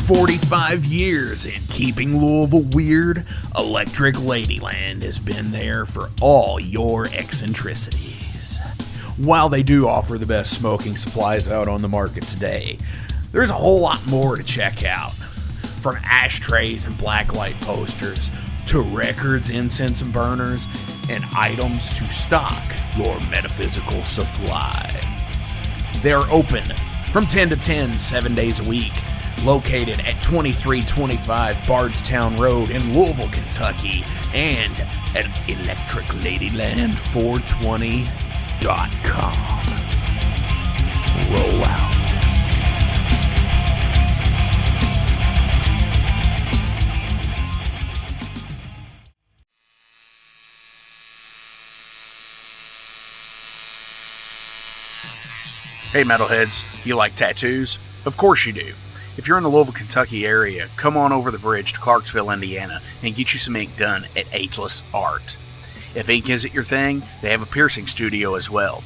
45 years in keeping Louisville weird, Electric Ladyland has been there for all your eccentricities. While they do offer the best smoking supplies out on the market today, there's a whole lot more to check out. From ashtrays and blacklight posters, to records, incense and burners, and items to stock your metaphysical supply. They're open from 10 to 10, 7 days a week, located at 2325 Bardstown Road in Louisville, Kentucky, and at electricladyland420.com. Roll out. Hey metalheads, you like tattoos? Of course you do. If you're in the Louisville, Kentucky area, come on over the bridge to Clarksville, Indiana, and get you some ink done at Ageless Art. If ink isn't your thing, they have a piercing studio as well.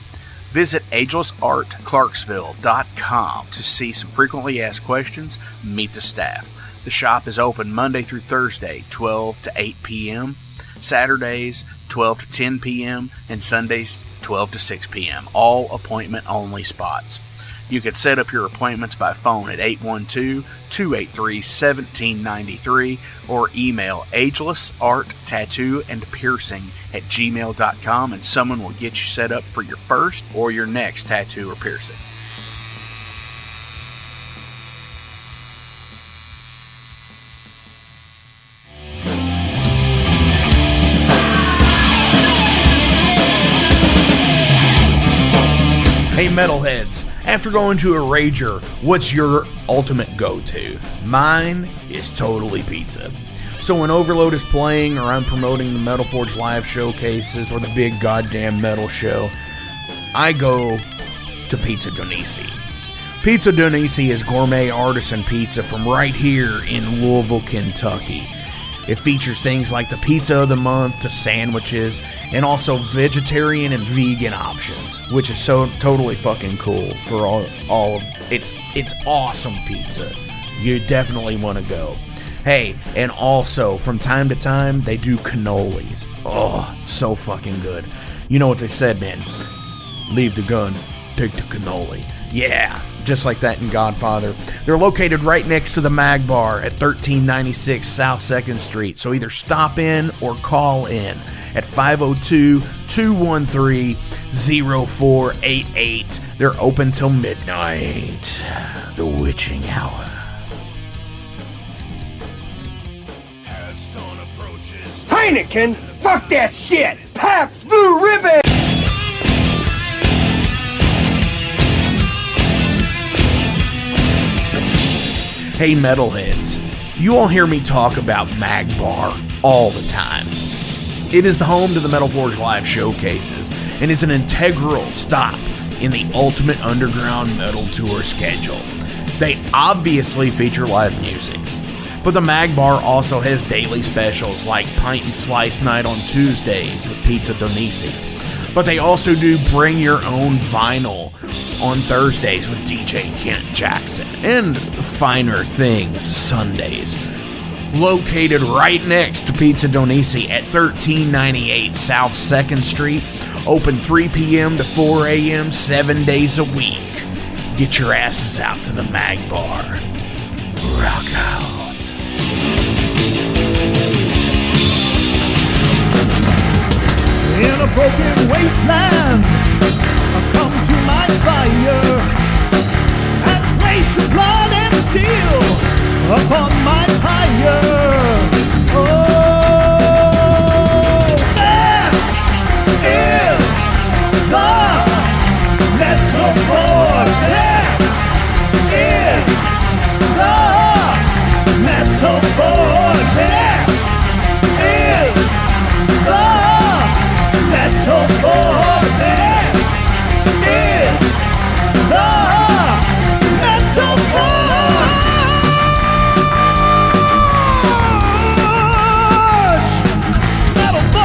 Visit agelessartclarksville.com to see some frequently asked questions, meet the staff. The shop is open Monday through Thursday, 12 to 8 p.m., Saturdays, 12 to 10 p.m., and Sundays, 12 to 6 p.m., all appointment-only spots. You can set up your appointments by phone at 812-283-1793 or email agelessarttattooandpiercing@gmail.com and someone will get you set up for your first or your next tattoo or piercing. Hey metalheads, after going to a rager, what's your ultimate go-to? Mine is totally pizza. So when Overload is playing, or I'm promoting the Metal Forge live showcases, or the big goddamn metal show, I go to Pizza Donisi. Pizza Donisi is gourmet artisan pizza from right here in Louisville, Kentucky. It features things like the pizza of the month, the sandwiches, and also vegetarian and vegan options, which is so totally fucking cool for all of it's awesome pizza. You definitely want to go. Hey, and also from time to time they do cannolis. Oh, so fucking good. You know what they said, man? Leave the gun, take the cannoli. Yeah, just like that in Godfather. They're located right next to the Mag Bar at 1396 South 2nd Street. So either stop in or call in at 502-213-0488. They're open till midnight. The witching hour. Heineken? Fuck that shit! Pabst Blue Ribbon! Hey metalheads, you all hear me talk about Mag Bar all the time. It is the home to the Metal Forge live showcases and is an integral stop in the ultimate underground metal tour schedule. They obviously feature live music, but the Mag Bar also has daily specials like Pint and Slice Night on Tuesdays with Pizza Donisi. But they also do Bring Your Own Vinyl on Thursdays with DJ Kent Jackson, and Finer Things Sundays. Located right next to Pizza Donisi at 1398 South 2nd Street, open 3 p.m. to 4 a.m. 7 days a week. Get your asses out to the Mag Bar. Rock out. In a broken wasteland, come to my fire and place your blood and steel upon my pyre. Oh, this is the Metal Forge. This is the Metal Forge. This is the Metal Forge. This is the Metal Forge. Metal Forge.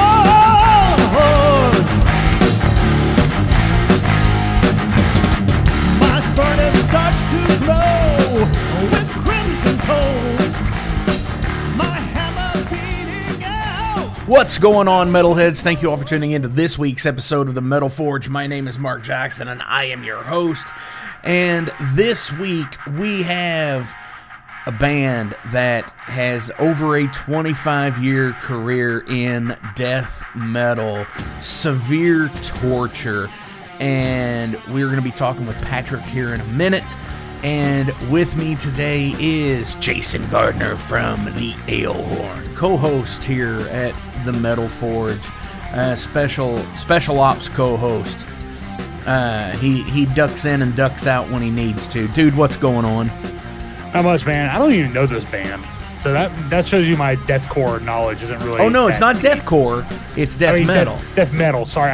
My furnace What's going on, metalheads? Thank you all for tuning into this week's episode of the Metal Forge. My name is Mark Jackson, and I am your host. And this week, we have a band that has over a 25-year career in death metal, severe torture. And we're going to be talking with Patrick here in a minute. And with me today is Jason Gardner from the Alehorn, co-host here at the Metal Forge, special ops co-host. He ducks in and ducks out when he needs to. Dude, what's going on? Not much, man. I don't even know this band, so that shows you my deathcore knowledge isn't really. Oh no, it's not deathcore. It's death metal. Death metal. Sorry,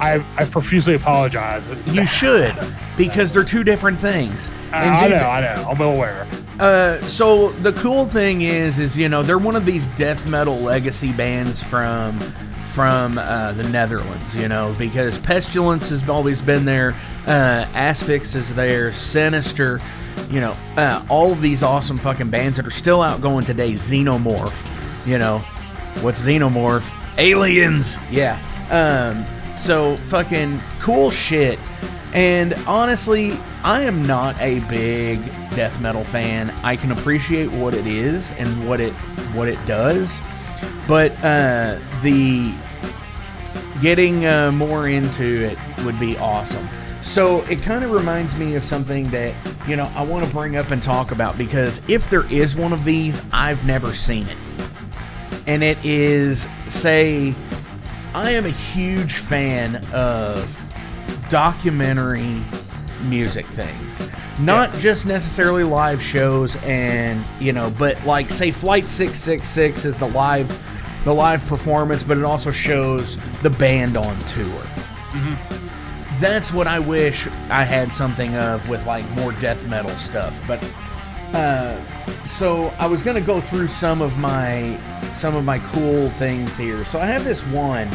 I profusely apologize. You should, because they're two different things. I know. I'm well aware. So the cool thing is you know, they're one of these death metal legacy bands from the Netherlands, you know, because Pestilence has always been there, Asphyx is there, Sinister, you know, all of these awesome fucking bands that are still out going today. Xenomorph, you know, what's Xenomorph? Aliens, yeah. So fucking cool shit. And honestly, I am not a big death metal fan. I can appreciate what it is and what it does, but the getting more into it would be awesome. So it kind of reminds me of something that, you know, I want to bring up and talk about, because if there is one of these, I've never seen it. And it is, say, I am a huge fan of documentary music things, not just necessarily live shows, and you know, but like say Flight 666 is the live performance, but it also shows the band on tour. Mm-hmm. That's what I wish I had something of with like more death metal stuff. But so I was gonna go through some of my cool things here. So I have this one.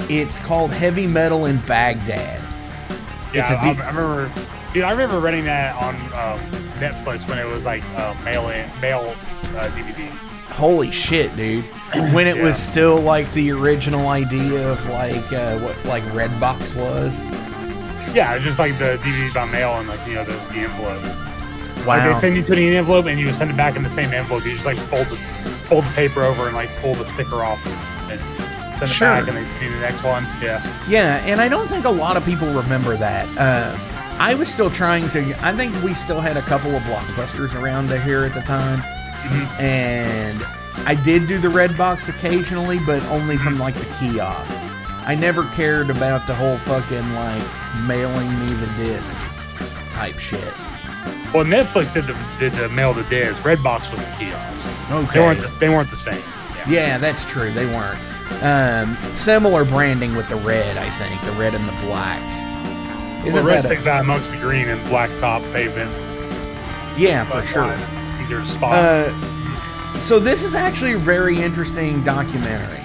It's called Heavy Metal in Baghdad. Yeah, I remember renting that on Netflix when it was like mail DVDs. Holy shit, dude! When it was still like the original idea of like what like Redbox was. Yeah, it's just like the DVDs by mail and like, you know, the envelope. Wow. Like they send you to the envelope and you send it back in the same envelope. You just like fold the paper over and like pull the sticker off and send it back, and then do the next one. Yeah, and I don't think a lot of people remember that. I was still trying to. I think we still had a couple of Blockbusters around here at the time, mm-hmm. And I did do the Redbox occasionally, but only from like the kiosk. I never cared about the whole fucking like mailing me the disc type shit. Well, Netflix did the mail the disc. Redbox was the kiosk. Okay, they weren't the same. Yeah, that's true. They weren't. Similar branding with the red, I think. The red and the black. Well, red sticks out amongst the green and black top pavement. Yeah, for sure. Easier to spot. So this is actually a very interesting documentary,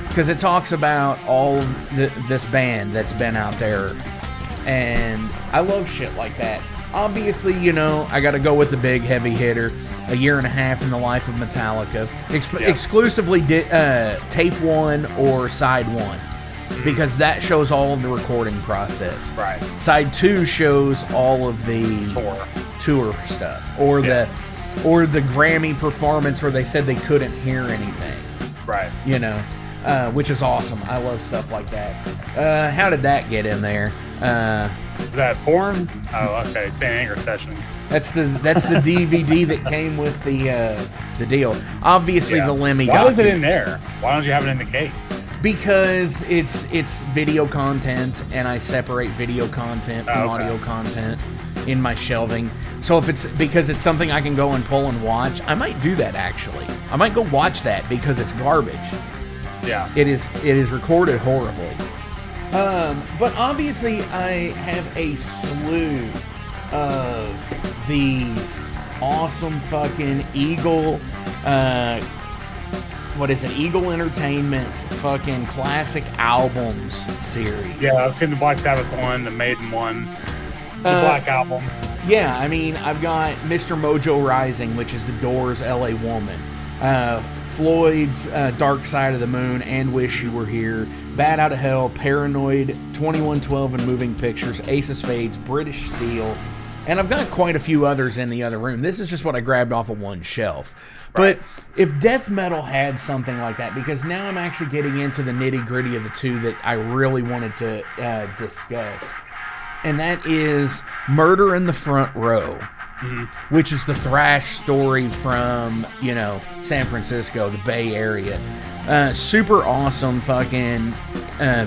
because it talks about all this band that's been out there, and I love shit like that. Obviously, you know, I got to go with the big heavy hitter. A year and a half in the life of Metallica, exclusively tape 1 or side 1, because that shows all of the recording process. Right. Side 2 shows all of the tour stuff, or the Grammy performance where they said they couldn't hear anything. Right. You know, which is awesome. I love stuff like that. How did that get in there? Is that porn? Oh, okay. St. Anger Session. That's the DVD that came with the deal. Obviously, the Lemmy. Why was it in there? Why don't you have it in the case? Because it's video content, and I separate video content from audio content in my shelving. So if it's because it's something I can go and pull and watch, I might do that actually. I might go watch that because it's garbage. Yeah. It is recorded horribly. But obviously, I have a slew of these awesome fucking Eagle, Eagle Entertainment fucking classic albums series. Yeah, I've seen the Black Sabbath one, the Maiden one, the Black Album. Yeah, I mean, I've got Mr. Mojo Rising, which is the Doors' LA Woman. Floyd's Dark Side of the Moon and Wish You Were Here, Bad Out of Hell, Paranoid, 2112 and Moving Pictures, Ace of Spades, British Steel, and I've got quite a few others in the other room. This is just what I grabbed off of one shelf. Right. But if death metal had something like that, because now I'm actually getting into the nitty-gritty of the two that I really wanted to discuss, and that is Murder in the Front Row. Mm-hmm. Which is the thrash story from, San Francisco, the Bay Area. Super awesome fucking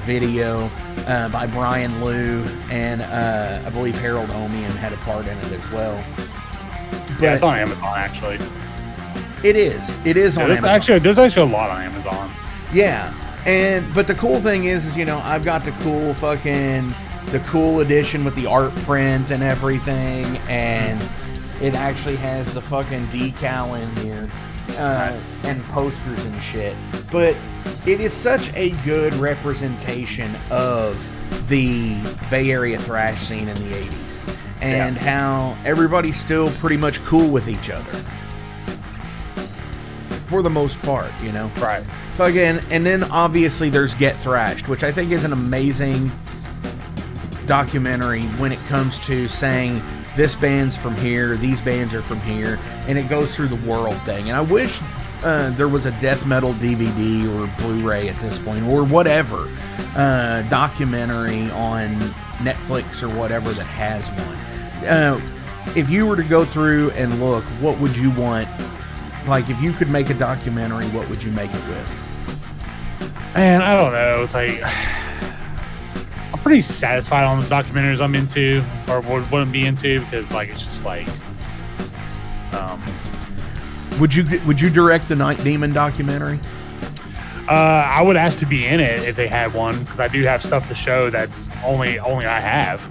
video by Brian Liu, and I believe Harold Omian had a part in it as well. Yeah, it's on Amazon, actually. It is. It is on Amazon. There's actually a lot on Amazon. Yeah. But the cool thing is I've got the cool edition with the art print and everything, and it actually has the fucking decal in here, and posters and shit. But it is such a good representation of the Bay Area thrash scene in the 80s, and how everybody's still pretty much cool with each other. For the most part, Right. Fucking, and then obviously there's Get Thrashed, which I think is an amazing documentary when it comes to saying this band's from here, these bands are from here, and it goes through the world thing. And I wish there was a death metal DVD or Blu-ray at this point, or whatever, documentary on Netflix or whatever that has one. If you were to go through and look, what would you want? Like, if you could make a documentary, what would you make it with? Man, I don't know. It's like, I'm pretty satisfied on the documentaries I'm into, or wouldn't be into, because it's just Would you direct the Night Demon documentary? I would ask to be in it if they had one, because I do have stuff to show that's only I have.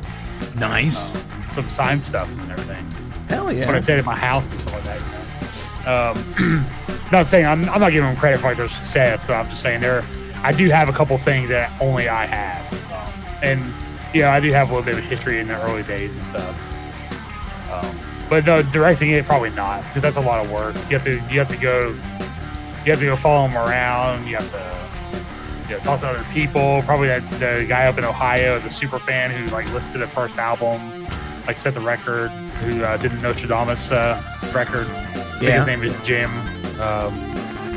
Nice. Some signed stuff and everything. Hell yeah. When I stayed at my house and stuff like that. Not saying I'm not giving them credit for their success, but I'm just saying I do have a couple things that only I have, and I do have a little bit of history in the early days and stuff. But no, directing it, probably not, because that's a lot of work. You have to go follow them around. You have to talk to other people. Probably the guy up in Ohio, the super fan who listened to the first album, set the record, who did the Nostradamus record. I think his name is Jim.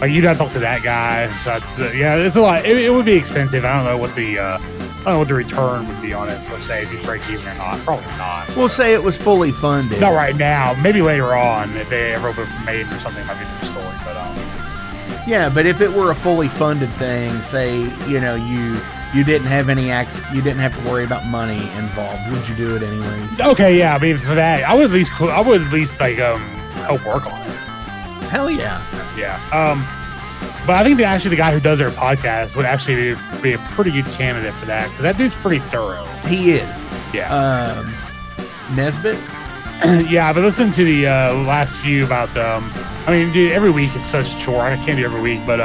You'd have to talk to that guy. So it's a lot. It would be expensive. I don't know what the return would be on it, per se, if you break even or not. Probably not. We'll say it was fully funded. Not right now. Maybe later on, if they ever were made or something, might be a different story. But yeah, but if it were a fully funded thing, say you didn't have you didn't have to worry about money involved, would you do it anyways? Okay, yeah. I mean, for that, I would at least help work on it. Hell yeah. Yeah. But I think the guy who does their podcast would actually be a pretty good candidate for that, because that dude's pretty thorough. He is. Yeah. Nesbitt? Yeah, I've been listening to the last few about dude, every week is such a chore. I can't do every week, but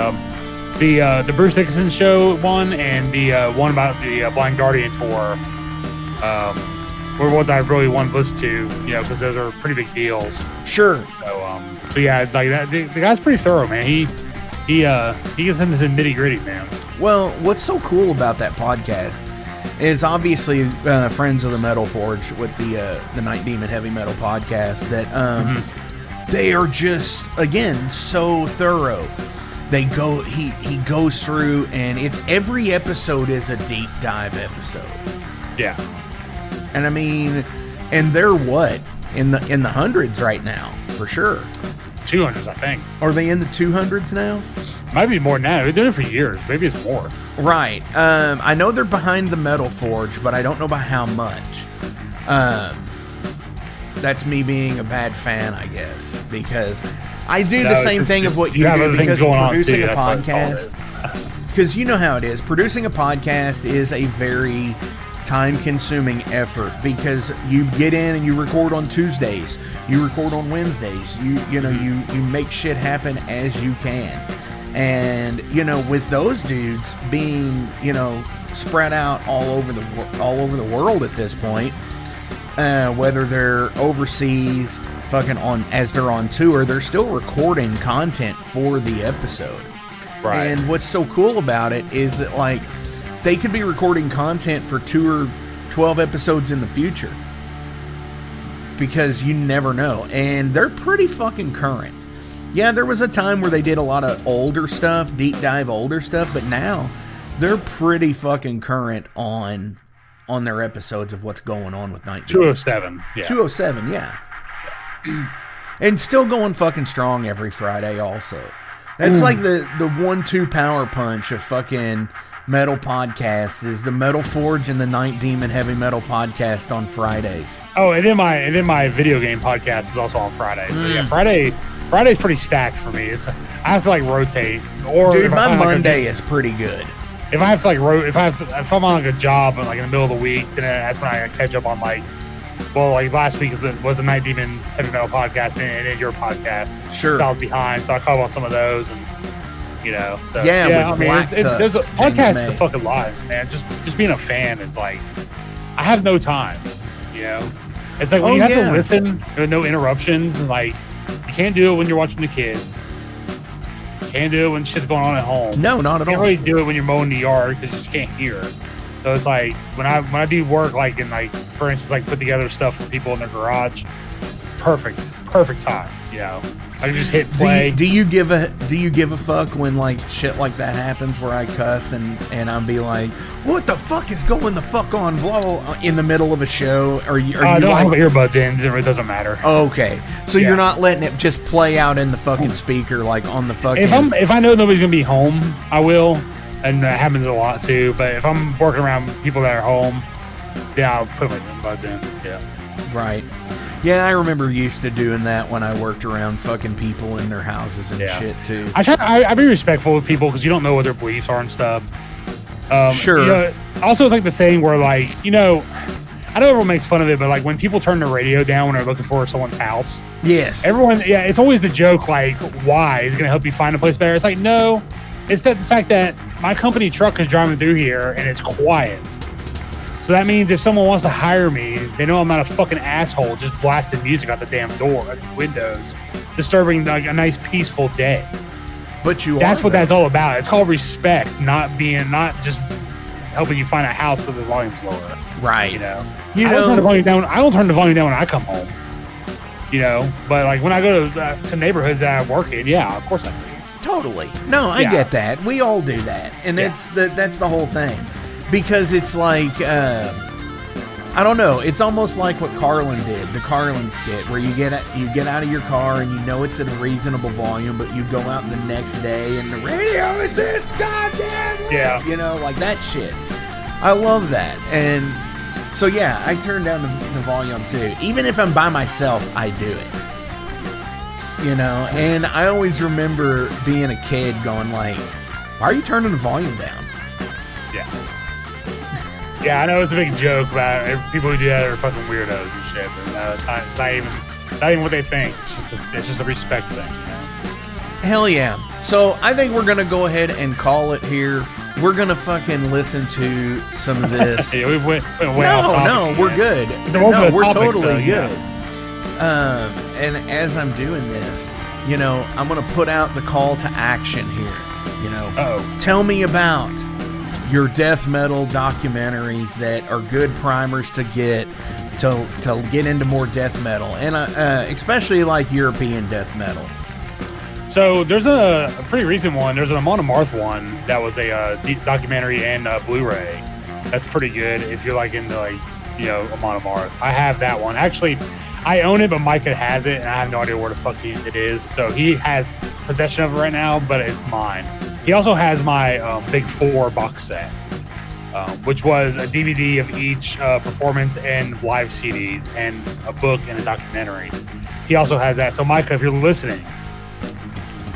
the Bruce Dickinson show one, and the one about the Blind Guardian tour were ones I really wanted to listen to, because those are pretty big deals. Sure. So yeah, that the guy's pretty thorough, man. He gets into the nitty gritty, man. Well, what's so cool about that podcast is obviously Friends of the Metal Forge with the Night Demon Heavy Metal podcast, that they are just, again, so thorough. They go, he goes through, and it's every episode is a deep dive episode. Yeah. And I mean, and they're what? In the hundreds right now, for sure. 200s, I think. Are they in the 200s now? Might be more now. They've been doing it for years. Maybe it's more. Right. I know they're behind the Metal Forge, but I don't know by how much. That's me being a bad fan, I guess, because I do the same thing of what you do, because producing a podcast. Because you know how it is. Producing a podcast is a very time-consuming effort, because you get in and you record on Tuesdays, you record on Wednesdays, you make shit happen as you can. And with those dudes being spread out all over the world at this point, whether they're overseas, fucking as they're on tour, they're still recording content for the episode. Right. And what's so cool about it is that, like, they could be recording content for 2 or 12 episodes in the future. Because you never know. And they're pretty fucking current. Yeah, there was a time where they did a lot of older stuff, deep dive older stuff, but now they're pretty fucking current on their episodes of what's going on with Night Demon. 207. Yeah. 207, yeah. And still going fucking strong every Friday also. That's like the 1-2 power punch of fucking metal podcasts is the Metal Forge and the Night Demon Heavy Metal Podcast on Fridays. Oh, and then my video game podcast is also on Friday. So yeah, Friday's pretty stacked for me. I have to like rotate. Or dude, my Monday is pretty good. If I have to like if I'm on like a job like in the middle of the week, then that's when I catch up on like last week was the Night Demon Heavy Metal Podcast and then your podcast. Sure. So I was behind, so I caught up on some of those and so with Black there's a Tusk, podcast James is the May. fucking life, man. Just being a fan is like I have no time, It's like when you have to listen, there are no interruptions, and like you can't do it when you're watching the kids. You can't do it when shit's going on at home. No, not at You can't all. really do it when you're mowing the yard because you just can't hear. So it's like when I do work, like in like for instance, like put together stuff for people in their garage, perfect time. I can just hit play. Do you give a fuck when like shit like that happens where I cuss and I'm be like, what the fuck is going the fuck on, blah, blah, blah, in the middle of a show? Are you I don't have like, earbuds in, it doesn't matter. okay, so you're not letting it just play out in the fucking speaker like on the fucking. If I know nobody's gonna be home, I will, and that happens a lot too. But if I'm working around people that are home, I'll put my earbuds in. Yeah. Right. Yeah, I remember used to doing that when I worked around fucking people in their houses and shit too. I be respectful of people because you don't know what their beliefs are and stuff. Sure. Also, it's like the thing where like I know everyone makes fun of it, but like when people turn the radio down when they're looking for someone's house, Yes. everyone, it's always the joke like, why is it going to help you find a place better? It's like, no, it's the fact that my company truck is driving through here and it's quiet. So that means if someone wants to hire me, they know I'm not a fucking asshole just blasting music out the damn door, windows, disturbing like a nice peaceful day. But you That's are, what though. that's all about. It's called respect, not just helping you find a house because the volume's lower. Right. I don't turn the volume down. I don't turn the volume down when I come home. But like when I go to neighborhoods that I work in, yeah, of course I do. Totally. No, I get that. We all do that, and that's the whole thing. Because it's like, I don't know. It's almost like what Carlin did, the Carlin skit, where you get out of your car and you know it's at a reasonable volume, but you go out the next day and the radio is this goddamn, like that shit. I love that, and so yeah, I turn down the volume too. Even if I'm by myself, I do it. And I always remember being a kid going like, "Why are you turning the volume down?" Yeah. Yeah, I know it's a big joke about people who do that are fucking weirdos and shit, but it's not even what they think. It's just a respect thing. Hell yeah. So I think we're going to go ahead and call it here. We're going to fucking listen to some of this. Yeah, we went way off topic. No, we're good. No, we're topic, totally so, good. And as I'm doing this, I'm going to put out the call to action here. Tell me about your death metal documentaries that are good primers to get into more death metal, and especially like European death metal. So there's a pretty recent one. There's an Amon Amarth one that was a documentary and Blu-ray. That's pretty good if you're like into like Amon Amarth. I have that one. Actually, I own it, but Micah has it, and I have no idea where the fuck it is. So he has possession of it right now, but it's mine. He also has my Big Four box set, which was a DVD of each performance and live CDs, and a book and a documentary. He also has that. So Micah, if you're listening,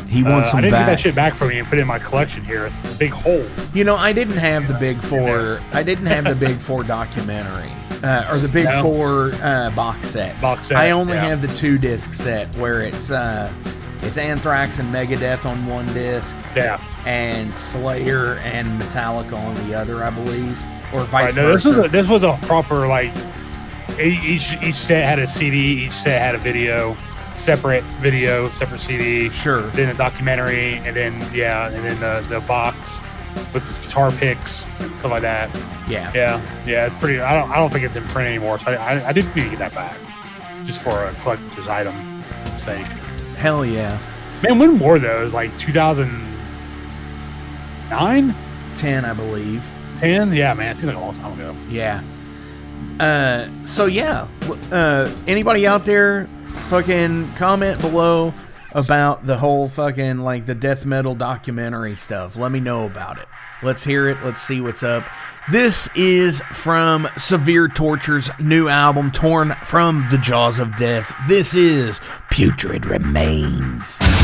he wants some I didn't back. get that shit back from you and put it in my collection here. It's a big hole. I didn't have the Big Four. I didn't have the Big Four documentary or the Big Four box set. I only have the 2-disc set where it's Anthrax and Megadeth on one disc. Yeah. And Slayer and Metallica on the other, I believe, or vice versa. This was a proper like each set had a CD, each set had a video. separate video, separate CD. Sure. Then a documentary, and then the box with the guitar picks and stuff like that. Yeah. It's pretty. I don't think it's in print anymore, so I did need to get that back, just for a collector's item sake. Hell yeah. Man, when were those? Like 2009? 10, I believe. 10? Yeah, man, it seems like a long time ago. Yeah. So yeah, anybody out there, fucking comment below about the whole fucking like the death metal documentary stuff. Let me know about it. Let's hear it. Let's see what's up. This is from Severe Torture's new album, Torn from the Jaws of Death. This is Putrid Remains. This is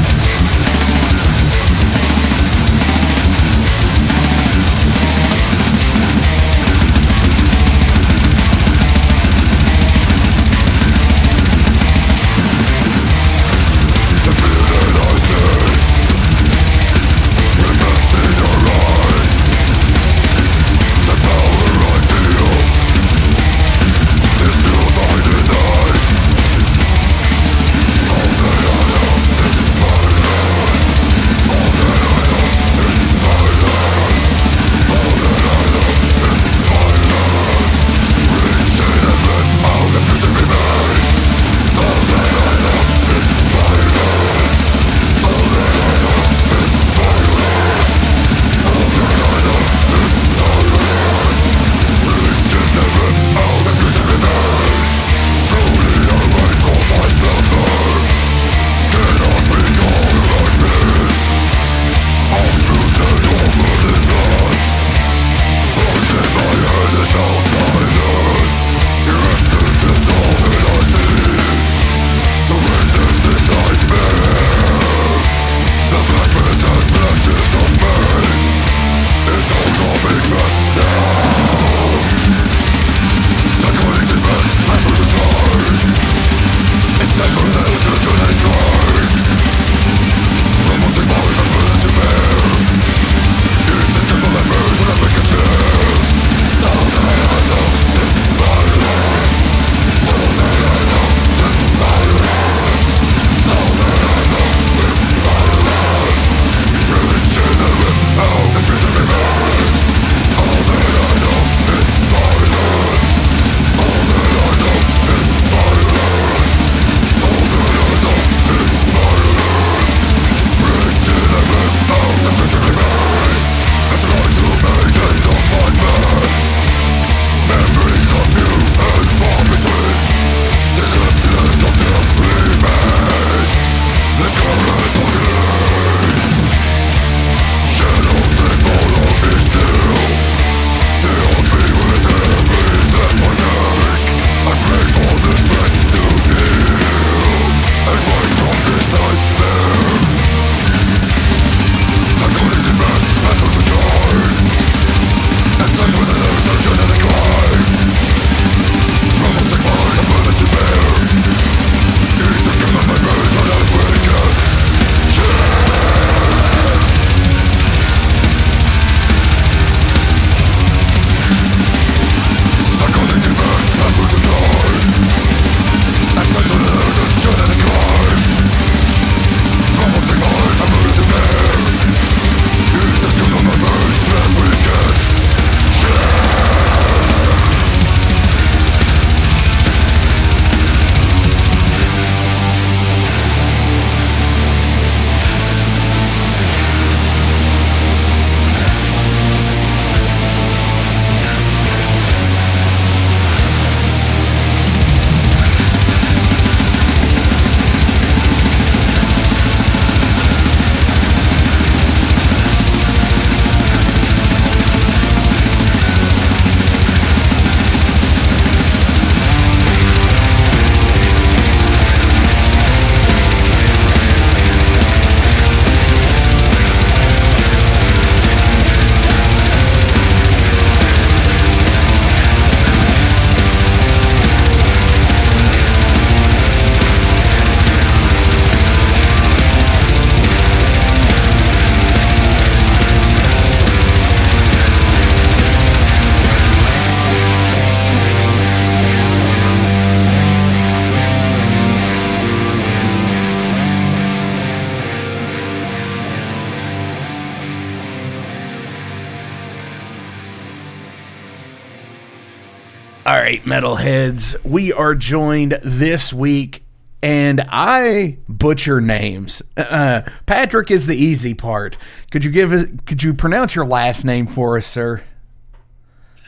All right, metalheads, we are joined this week, and I butcher names. Patrick is the easy part. Could you pronounce your last name for us, sir?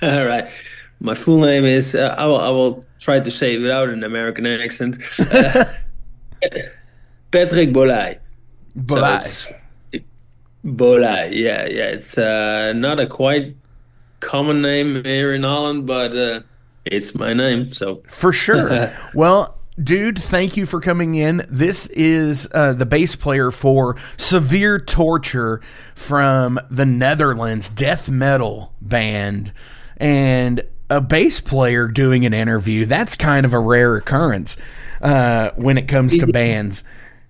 All right. My full name is, I will try to say it without an American accent. Patrick Boleij. Boleij. Boleij, yeah. It's not a quite common name here in Holland, but it's my name, so. For sure. Well, dude, thank you for coming in. This is the bass player for Severe Torture from the Netherlands, death metal band, and a bass player doing an interview. That's kind of a rare occurrence when it comes to bands.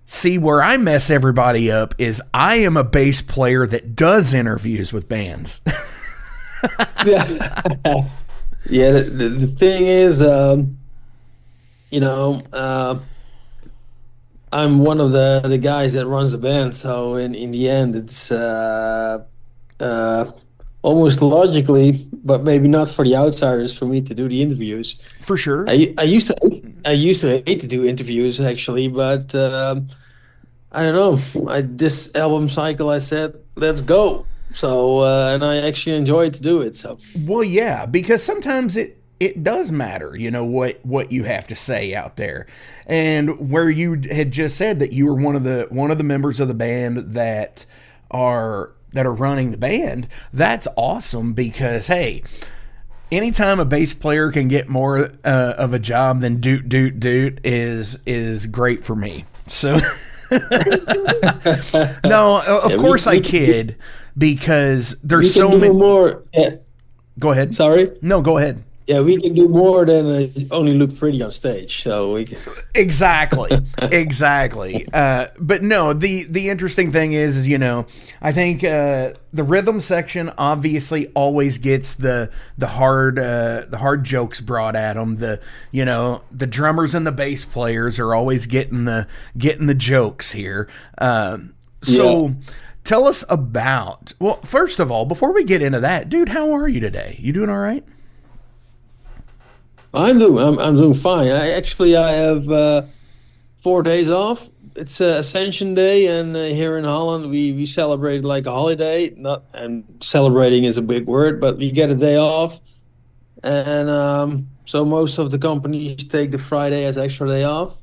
See, where I mess everybody up is I am a bass player that does interviews with bands. Yeah, the thing is, I'm one of the guys that runs the band, so in the end, it's almost logically, but maybe not for the outsiders, for me to do the interviews. For sure. I used to hate to do interviews actually, but I don't know. This album cycle, I said, let's go. So and I actually enjoyed to do it. So well, yeah, because sometimes it does matter, what you have to say out there, and where you had just said that you were one of the members of the band that are running the band. That's awesome, because hey, anytime a bass player can get more of a job than doot is great for me. So no, of course I kid, because there's so many more. Yeah. Go ahead. Sorry. No, go ahead. Yeah, we can do more than only look pretty on stage. So we can. Exactly. But no, the interesting thing is I think the rhythm section obviously always gets the hard jokes brought at them. The drummers and the bass players are always getting the jokes here. So. Yeah. Tell us about, well, first of all, before we get into that, dude, how are you today? You doing all right? I'm doing fine. I have 4 days off. It's Ascension Day, and here in Holland we celebrate like a holiday. And celebrating is a big word, but we get a day off, and so most of the companies take the Friday as extra day off.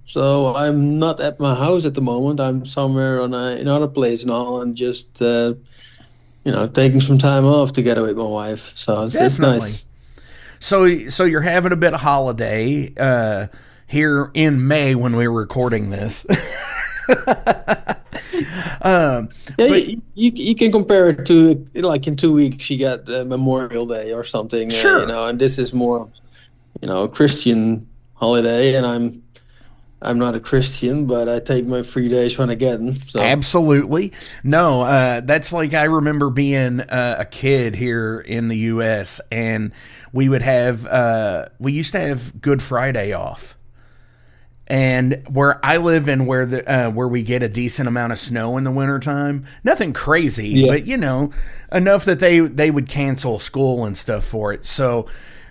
So I'm not at my house at the moment. I'm somewhere in another place in Holland, just taking some time off together with my wife. So it's nice. So you're having a bit of holiday here in May when we're recording this. You can compare it to like in 2 weeks you got Memorial Day or something. Sure. And this is more, a Christian holiday, and I'm not a Christian, but I take my 3 days when I get them. So. Absolutely. No, that's like I remember being a kid here in the U.S., and we used to have Good Friday off. And where I live and where we get a decent amount of snow in the wintertime, nothing crazy, but enough that they would cancel school and stuff for it. So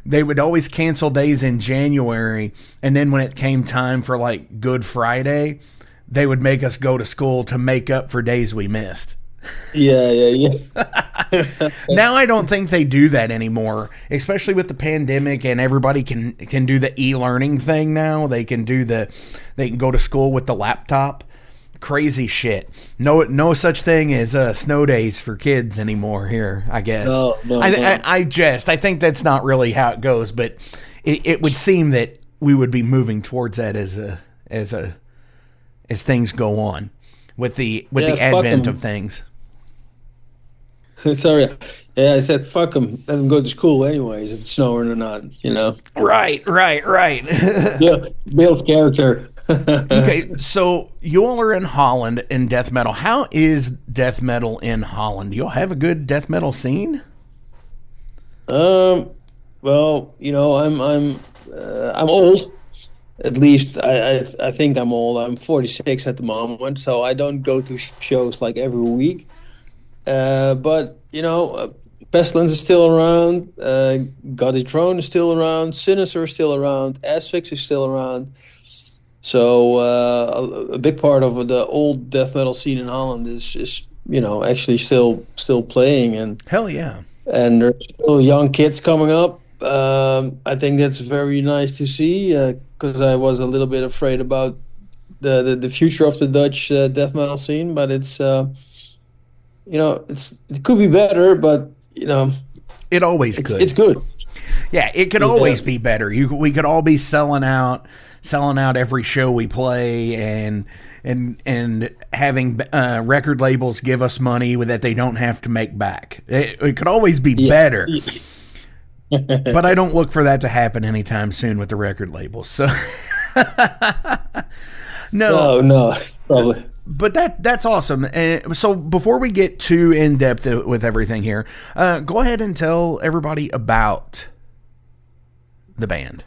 they would always cancel days in January, and then when it came time for like Good Friday, they would make us go to school to make up for days we missed. Yeah. Now I don't think they do that anymore, especially with the pandemic, and everybody can do the e-learning thing now. They can go to school with the laptop. Crazy shit. No such thing as snow days for kids anymore here, I guess. No. I think that's not really how it goes, but it would seem that we would be moving towards that as things go on with the advent of things. Sorry. Yeah, I said fuck them. Let them go to school anyways, if it's snowing or not, Right. Yeah, build character. Okay, so you all are in Holland in death metal. How is death metal in Holland? Do you all have a good death metal scene? Well, I'm old. At least I think I'm old. I'm 46 at the moment, so I don't go to shows like every week. But Pestilence is still around. Godly Throne is still around. Sinister is still around. Asphyx is still around. So a big part of the old death metal scene in Holland is actually still playing, and Hell yeah. and there's still young kids coming up. I think that's very nice to see, because I was a little bit afraid about the future of the Dutch death metal scene, but it's it could be better, but It always could. it's good. Yeah, it could always be better. We could all be selling out every show we play, and having record labels give us money that they don't have to make back. It could always be better. But I don't look for that to happen anytime soon with the record labels. So No, probably. But that's awesome. And so before we get too in depth with everything here, go ahead and tell everybody about the band.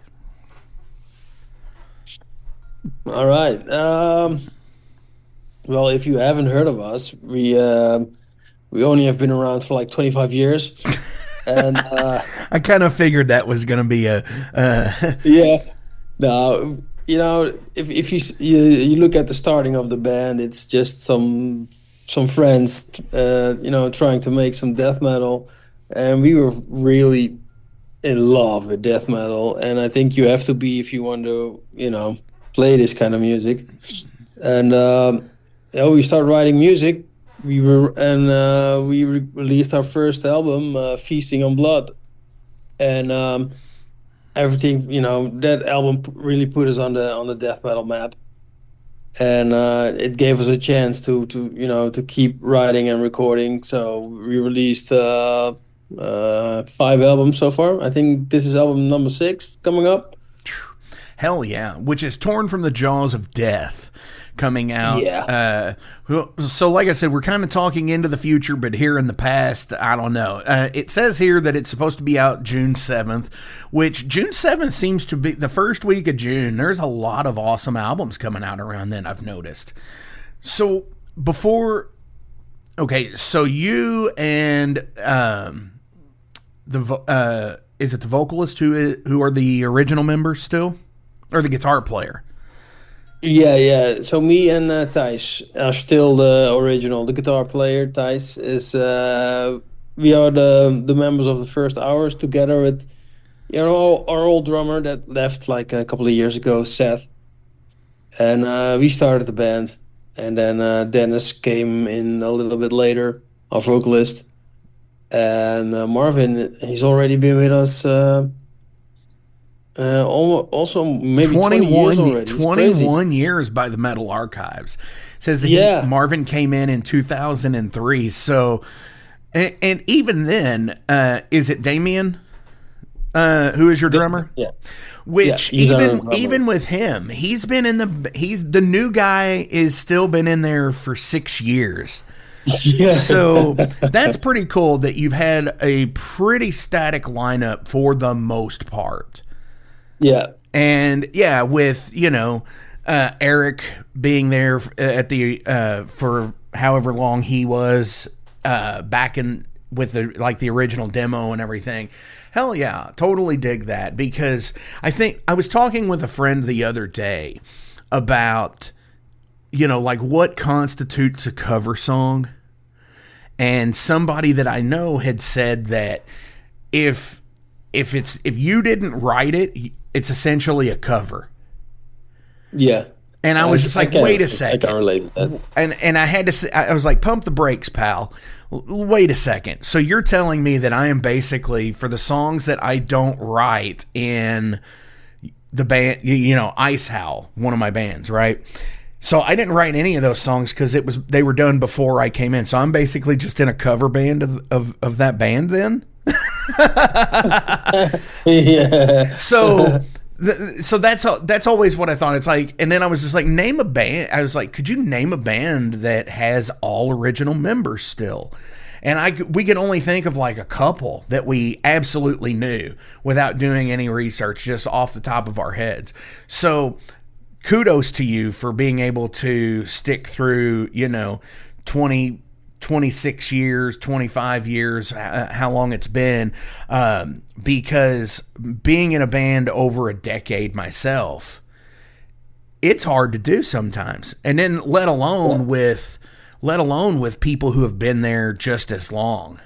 All right. Well, if you haven't heard of us, we only have been around for like 25 years, and I kind of figured that was going to be a yeah. No, if you look at the starting of the band, it's just some friends, trying to make some death metal, and we were really in love with death metal, and I think you have to be if you want to, play this kind of music. And we started writing music. We released our first album, Feasting on Blood, and everything, that album really put us on the death metal map, and it gave us a chance to keep writing and recording. So we released 5 albums so far. I think this is album number 6 coming up. Hell yeah, which is Torn from the Jaws of Death, coming out. Yeah. So like I said, we're kind of talking into the future, but here in the past, I don't know. It says here that it's supposed to be out June 7th, which June 7th seems to be the first week of June. There's a lot of awesome albums coming out around then, I've noticed. So so you and is it the vocalist who are the original members still? Or the guitar player? Yeah. So me and Thijs are still the guitar player. Thijs is, we are the members of the first hours, together with, our old drummer that left like a couple of years ago, Seth. And we started the band. And then Dennis came in a little bit later, our vocalist. And Marvin, he's already been with us also maybe 20 years already. 21 years by the Metal Archives. Says that Marvin came in 2003. So, and even then, is it Damiën who is your drummer? Yeah. Which even with him, he's been the new guy is still been in there for 6 years. Yeah. So that's pretty cool that you've had a pretty static lineup for the most part. Yeah. And with, Eric being there at the for however long he was back in with the original demo and everything. Hell yeah, totally dig that, because I think I was talking with a friend the other day about what constitutes a cover song, and somebody that I know had said that if you didn't write it, it's essentially a cover. Yeah. And I was just like, wait a second. I can't relate to that. And I had to say, I was like, pump the brakes, pal. Wait a second. So you're telling me that I am basically, for the songs that I don't write in the band, Ice Howl, one of my bands, right? So I didn't write any of those songs because they were done before I came in. So I'm basically just in a cover band of that band then. Yeah. So that's always what I thought. It's like, and then I was just like, name a band. I was like, could you name a band that has all original members still? And we could only think of like a couple that we absolutely knew without doing any research, just off the top of our heads. So kudos to you for being able to stick through, 20 26 years, 25 years, how long it's been, because being in a band over a decade myself, it's hard to do sometimes. And then let alone with people who have been there just as long.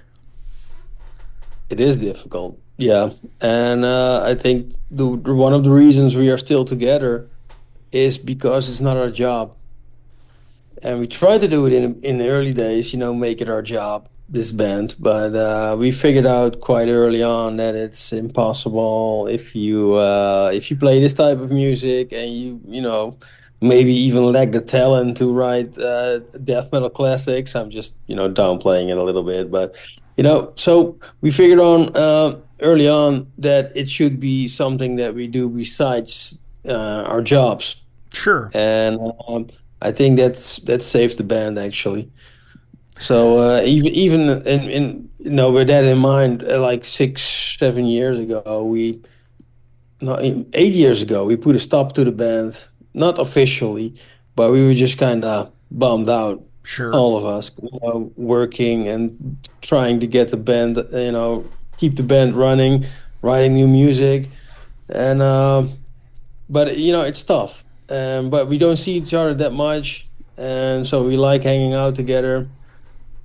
It is difficult, yeah. And I think one of the reasons we are still together is because it's not our job. And we tried to do it in the early days, make it our job, this band. But we figured out quite early on that it's impossible if you play this type of music and you maybe even lack the talent to write death metal classics. I'm just downplaying it a little bit, but so we figured on early on that it should be something that we do besides our jobs. Sure. And I think that's saved the band actually. So even in with that in mind, like 6-7 years ago, 8 years ago, we put a stop to the band. Not officially, but we were just kind of bummed out. Sure. All of us, working and trying to get the band, keep the band running, writing new music, and but it's tough. But we don't see each other that much, and so we like hanging out together,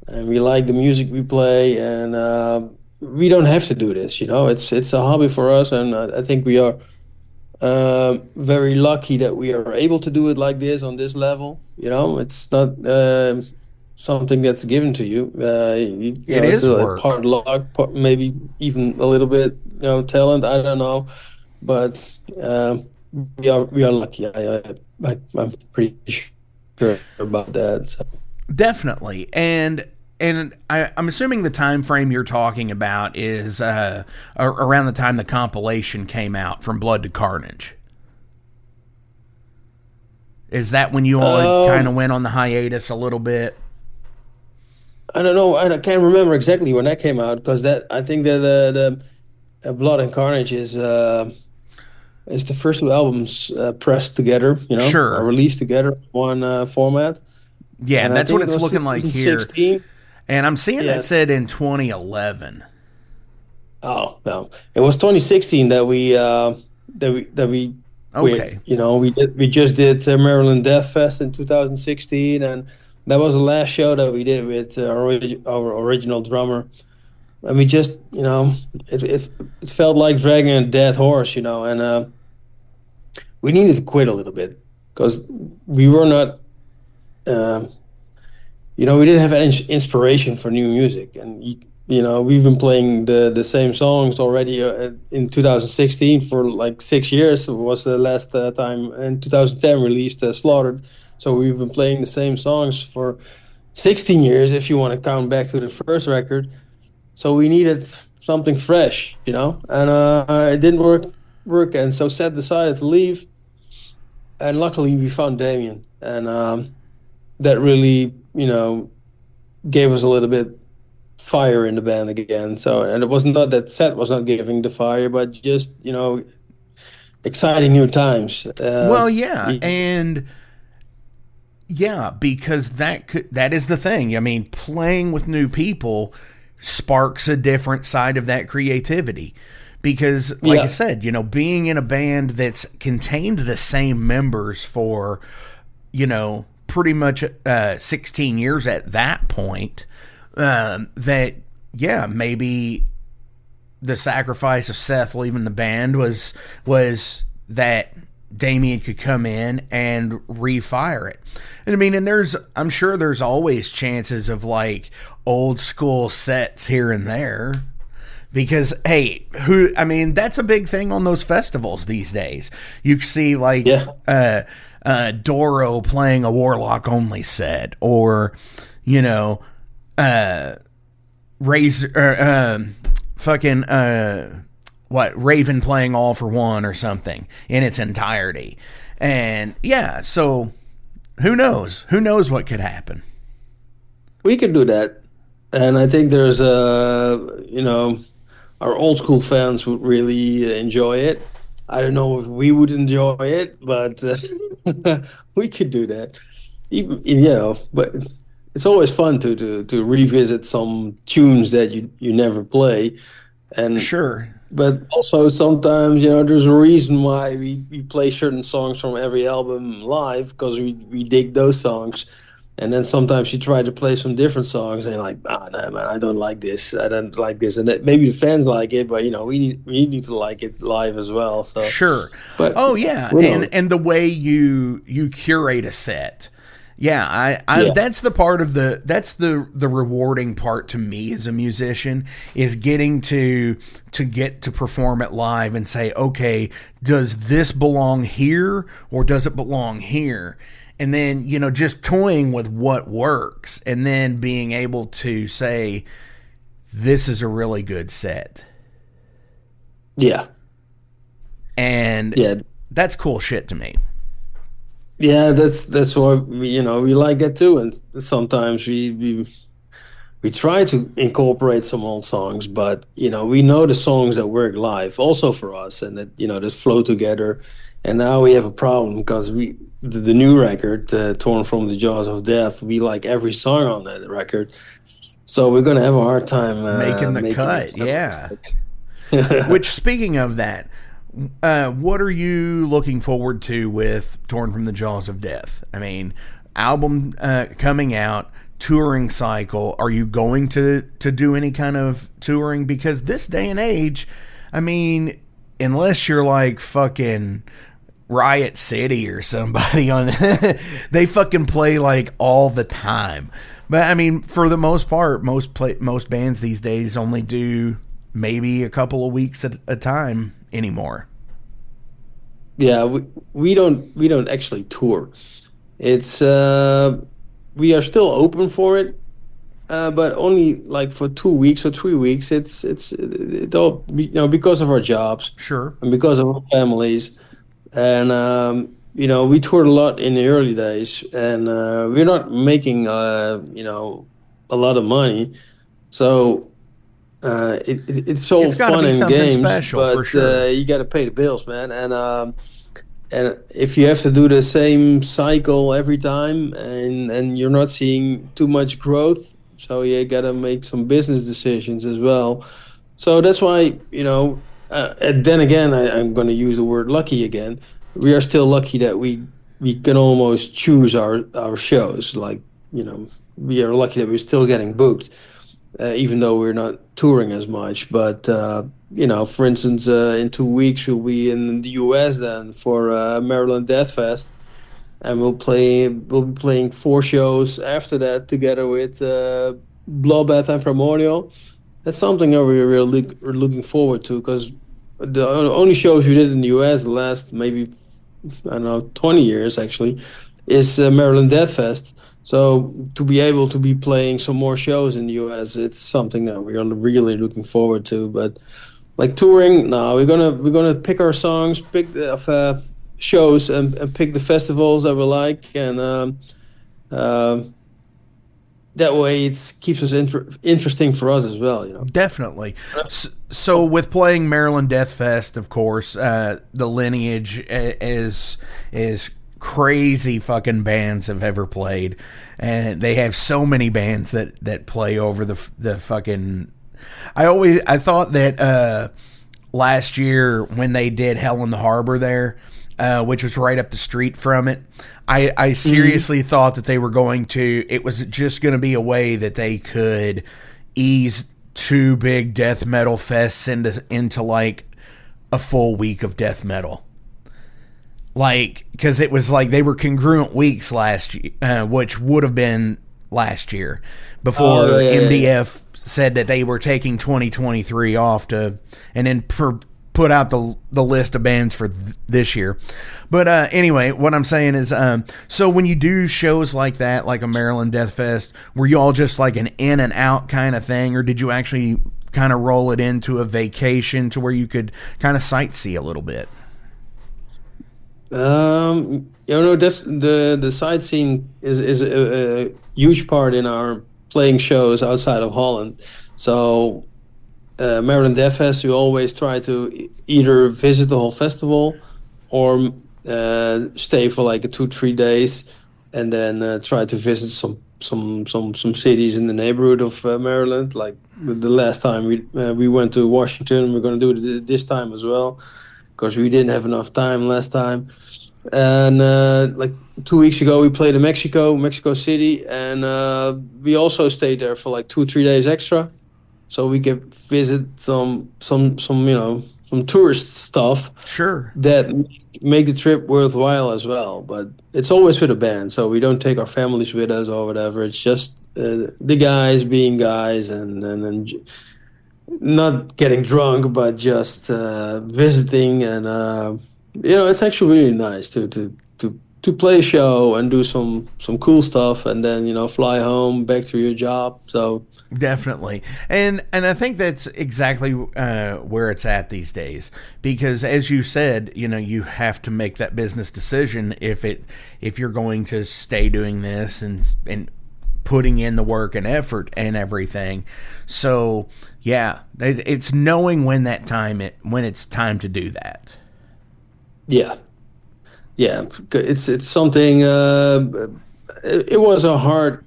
and we like the music we play, and we don't have to do this. It's a hobby for us, and I think we are very lucky that we are able to do it like this on this level. It's not something that's given to you. It is work. Part luck, maybe even a little bit, talent. I don't know, but we are lucky. I'm pretty sure about that. So. Definitely, and I'm assuming the time frame you're talking about is around the time the compilation came out, From Blood to Carnage. Is that when you all kind of went on the hiatus a little bit? I don't know. I can't remember exactly when that came out, because I think that the Blood and Carnage is the first two albums pressed together. Sure. Or released together, one format. Yeah, and that's what it's looking like here. 2016. And I'm seeing that said in 2011. Oh no, it was 2016 that we Okay. we just did Maryland Death Fest in 2016, and that was the last show that we did with our original drummer. And we just it felt like dragging a dead horse, and we needed to quit a little bit because we were not. We didn't have any inspiration for new music, and we've been playing the same songs already in 2016 for like 6 years. It was the last time in 2010 released Slaughtered, so we've been playing the same songs for 16 years if you want to count back to the first record. So we needed something fresh, and it didn't work, and so Seth decided to leave, and luckily we found Damiën, and that really gave us a little bit fire in the band again. So, and it was not that Seth was not giving the fire, but just exciting new times. Because that is the thing. I mean, playing with new people sparks a different side of that creativity. Because, like I said, being in a band that's contained the same members for, pretty much 16 years at that point, maybe the sacrifice of Seth leaving the band was that Damiën could come in and refire it. And I mean, and I'm sure there's always chances of like old school sets here and there, because that's a big thing on those festivals these days. You see like Doro playing a Warlock only set, or Raven playing All for One or something in its entirety. And so who knows what could happen. We could do that, and I think there's our old school fans would really enjoy it. I don't know if we would enjoy it, but we could do that. Even but it's always fun to revisit some tunes that you never play, and Sure. but also sometimes there's a reason why we play certain songs from every album live because we dig those songs. And then sometimes you try to play some different songs and you're like, no, man, I don't like this. I don't like this. And that, maybe the fans like it, but we need to like it live as well. So Sure. But Oh yeah, and the way you curate a set. Yeah, Yeah. that's the part of that's the rewarding part to me as a musician is getting to get to perform it live and say, okay, does this belong here or does it belong here? And then, just toying with what works and then being able to say, this is a really good set. Yeah. And Yeah. that's cool shit to me. Yeah, that's why we like that too. And sometimes we try to incorporate some old songs, but we know the songs that work live also for us and that that flow together. And now we have a problem because the new record, Torn from the Jaws of Death, we like every song on that record. So we're gonna have a hard time Making the cut, yeah. Which, speaking of that, what are you looking forward to with Torn from the Jaws of Death? I mean, album coming out, touring cycle. Are you going to do any kind of touring? Because this day and age, I mean, unless you're like fucking Riot City or somebody on they fucking play like all the time. But I mean, for the most part, most bands these days only do maybe a couple of weeks at a time anymore. Yeah, we don't actually tour. It's we are still open for it, but only like for 2 weeks or 3 weeks. It all because of our jobs, Sure. and because of our families, and we toured a lot in the early days, and we're not making a lot of money, so it's all It's gotta fun be and something games, special, but for sure. you got to pay the bills, man, and if you have to do the same cycle every time and you're not seeing too much growth, so you got to make some business decisions as well. So that's why, and then again, I'm going to use the word lucky again. We are still lucky that we can almost choose our shows. Like, we are lucky that we're still getting booked, even though we're not touring as much. But, for instance, in 2 weeks, we'll be in the US then for Maryland Death Fest. And we'll be playing 4 shows after that together with Bloodbath and Primordial. That's something that we're looking forward to because the only shows we did in the US the last maybe, I don't know, 20 years actually, is Maryland Death Fest. So to be able to be playing some more shows in the US, it's something that we are really looking forward to. But like touring, no, we're gonna pick our songs, pick the shows, and pick the festivals that we like, and that way it keeps us interesting for us as well. Definitely. So with playing Maryland Death Fest, of course, the lineage is crazy fucking bands have ever played, and they have so many bands that play over the fucking. I thought that last year when they did Hell in the Harbor there, which was right up the street from it, I seriously thought that they were going to. It was just going to be a way that they could ease 2 big death metal fests into like a full week of death metal. Like, because it was like they were congruent weeks last year, which would have been last year before MDF said that they were taking 2023 off and then put out the list of bands for this year. But anyway, what I'm saying is, so when you do shows like that, like a Maryland Death Fest, were you all just like an in and out kind of thing, or did you actually kind of roll it into a vacation to where you could kind of sightsee a little bit? That's the sightseeing is a huge part in our playing shows outside of Holland. So Maryland Death Fest, we always try to either visit the whole festival or stay for like 2-3 days, and then try to visit some cities in the neighborhood of Maryland. Like the last time we went to Washington, we're going to do it this time as well, because we didn't have enough time last time. And like 2 weeks ago, we played in Mexico City, and we also stayed there for like 2-3 days extra, so we could visit some tourist stuff. Sure. That make the trip worthwhile as well. But it's always with a band, so we don't take our families with us or whatever. It's just the guys being guys, and not getting drunk, but just visiting. And it's actually really nice to play a show and do some cool stuff, and then fly home back to your job. So definitely. And I think that's exactly where it's at these days, because as you said, you have to make that business decision if you're going to stay doing this and putting in the work and effort and everything. So yeah, it's knowing when it's time to do that. Yeah, it's something. It was a hard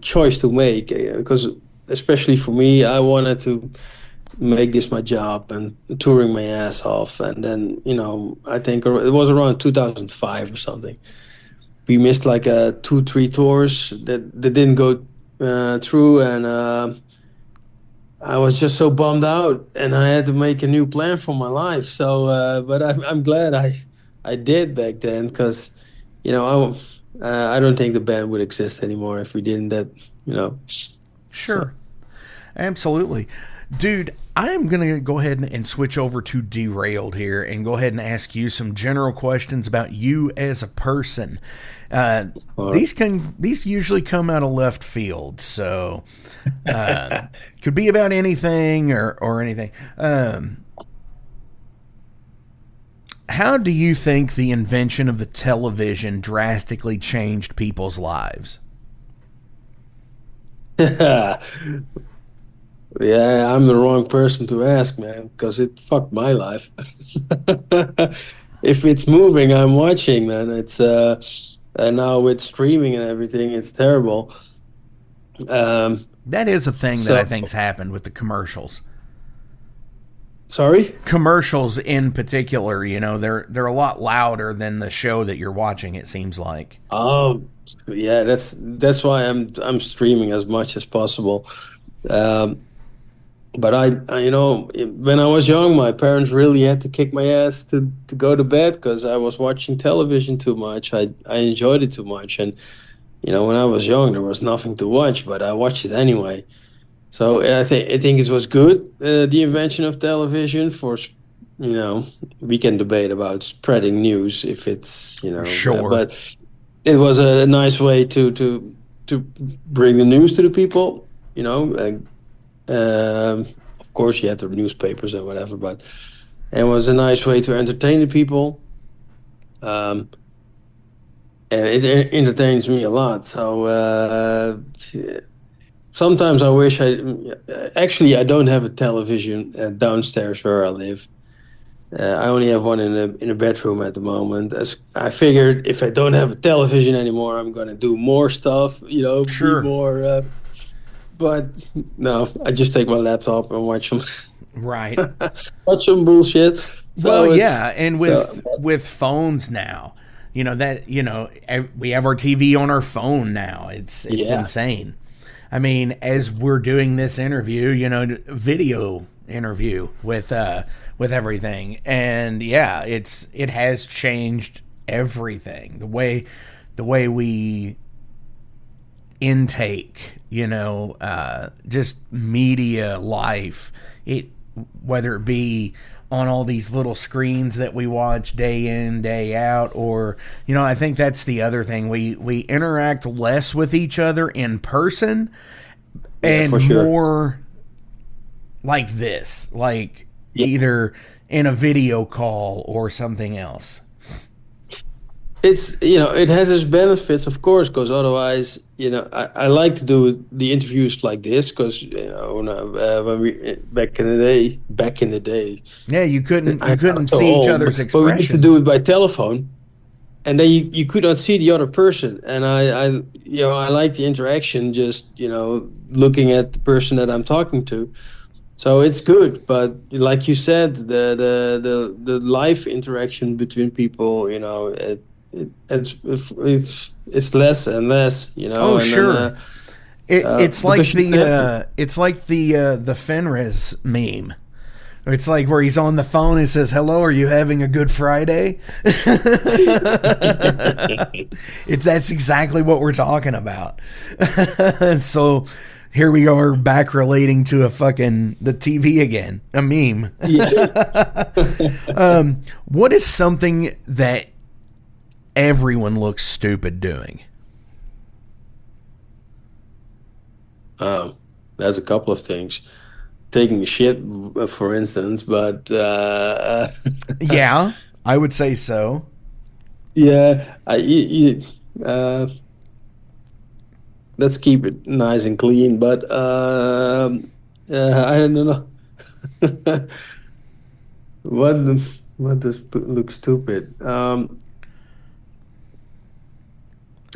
choice to make, because especially for me, I wanted to make this my job and touring my ass off. And then I think it was around 2005 or something, we missed like 2-3 tours that didn't go through, and I was just so bummed out, and I had to make a new plan for my life. So but I'm glad I did back then, because I don't think the band would exist anymore if we didn't. Sure. Absolutely. Dude, I'm going to go ahead and switch over to Derailed here and go ahead and ask you some general questions about you as a person. These usually come out of left field, so could be about anything or anything. How do you think the invention of the television drastically changed people's lives? Yeah, I'm the wrong person to ask, man, because it fucked my life. If it's moving, I'm watching, man. It's and now with streaming and everything, it's terrible. That is a thing that I think's happened with the commercials. Sorry? Commercials in particular, they're a lot louder than the show that you're watching, it seems like. Oh, yeah, that's why I'm streaming as much as possible. But I when I was young, my parents really had to kick my ass to go to bed, because I was watching television too much. I enjoyed it too much, and when I was young, there was nothing to watch, but I watched it anyway. So I think it was good, the invention of television. For we can debate about spreading news if it's sure, but it was a nice way to bring the news to the people. Of course, you had the newspapers and whatever, but it was a nice way to entertain the people. And it entertains me a lot. So sometimes I wish I don't have a television downstairs where I live. I only have one in a bedroom at the moment. As I figured, if I don't have a television anymore, I'm going to do more stuff. Sure. Be more. But no, I just take my laptop and watch them. Right. Watch some bullshit. So yeah, and with phones now, we have our TV on our phone now. It's insane. I mean, as we're doing this interview, video interview with everything, and yeah, it has changed everything. The way we intake, just media life, whether it be on all these little screens that we watch day in, day out, or I think that's the other thing, we interact less with each other in person, and more like this, either in a video call or something else. It's it has its benefits, of course, because otherwise I like to do the interviews like this, because when we back in the day, yeah, you couldn't see each other's expressions. But we used to do it by telephone, and then you could not see the other person, and I like the interaction, just looking at the person that I'm talking to. So it's good, but like you said, the live interaction between people, it's less and less, Oh, and sure. then, It's like because you have the Fenris meme. It's like where he's on the phone and says, "Hello, are you having a good Friday?" That's exactly what we're talking about. So here we are back relating to the TV again, a meme. Yeah. What is something that everyone looks stupid doing? There's a couple of things. Taking a shit, for instance, but Yeah, I would say so. yeah, let's keep it nice and clean. But I don't know. What does look stupid?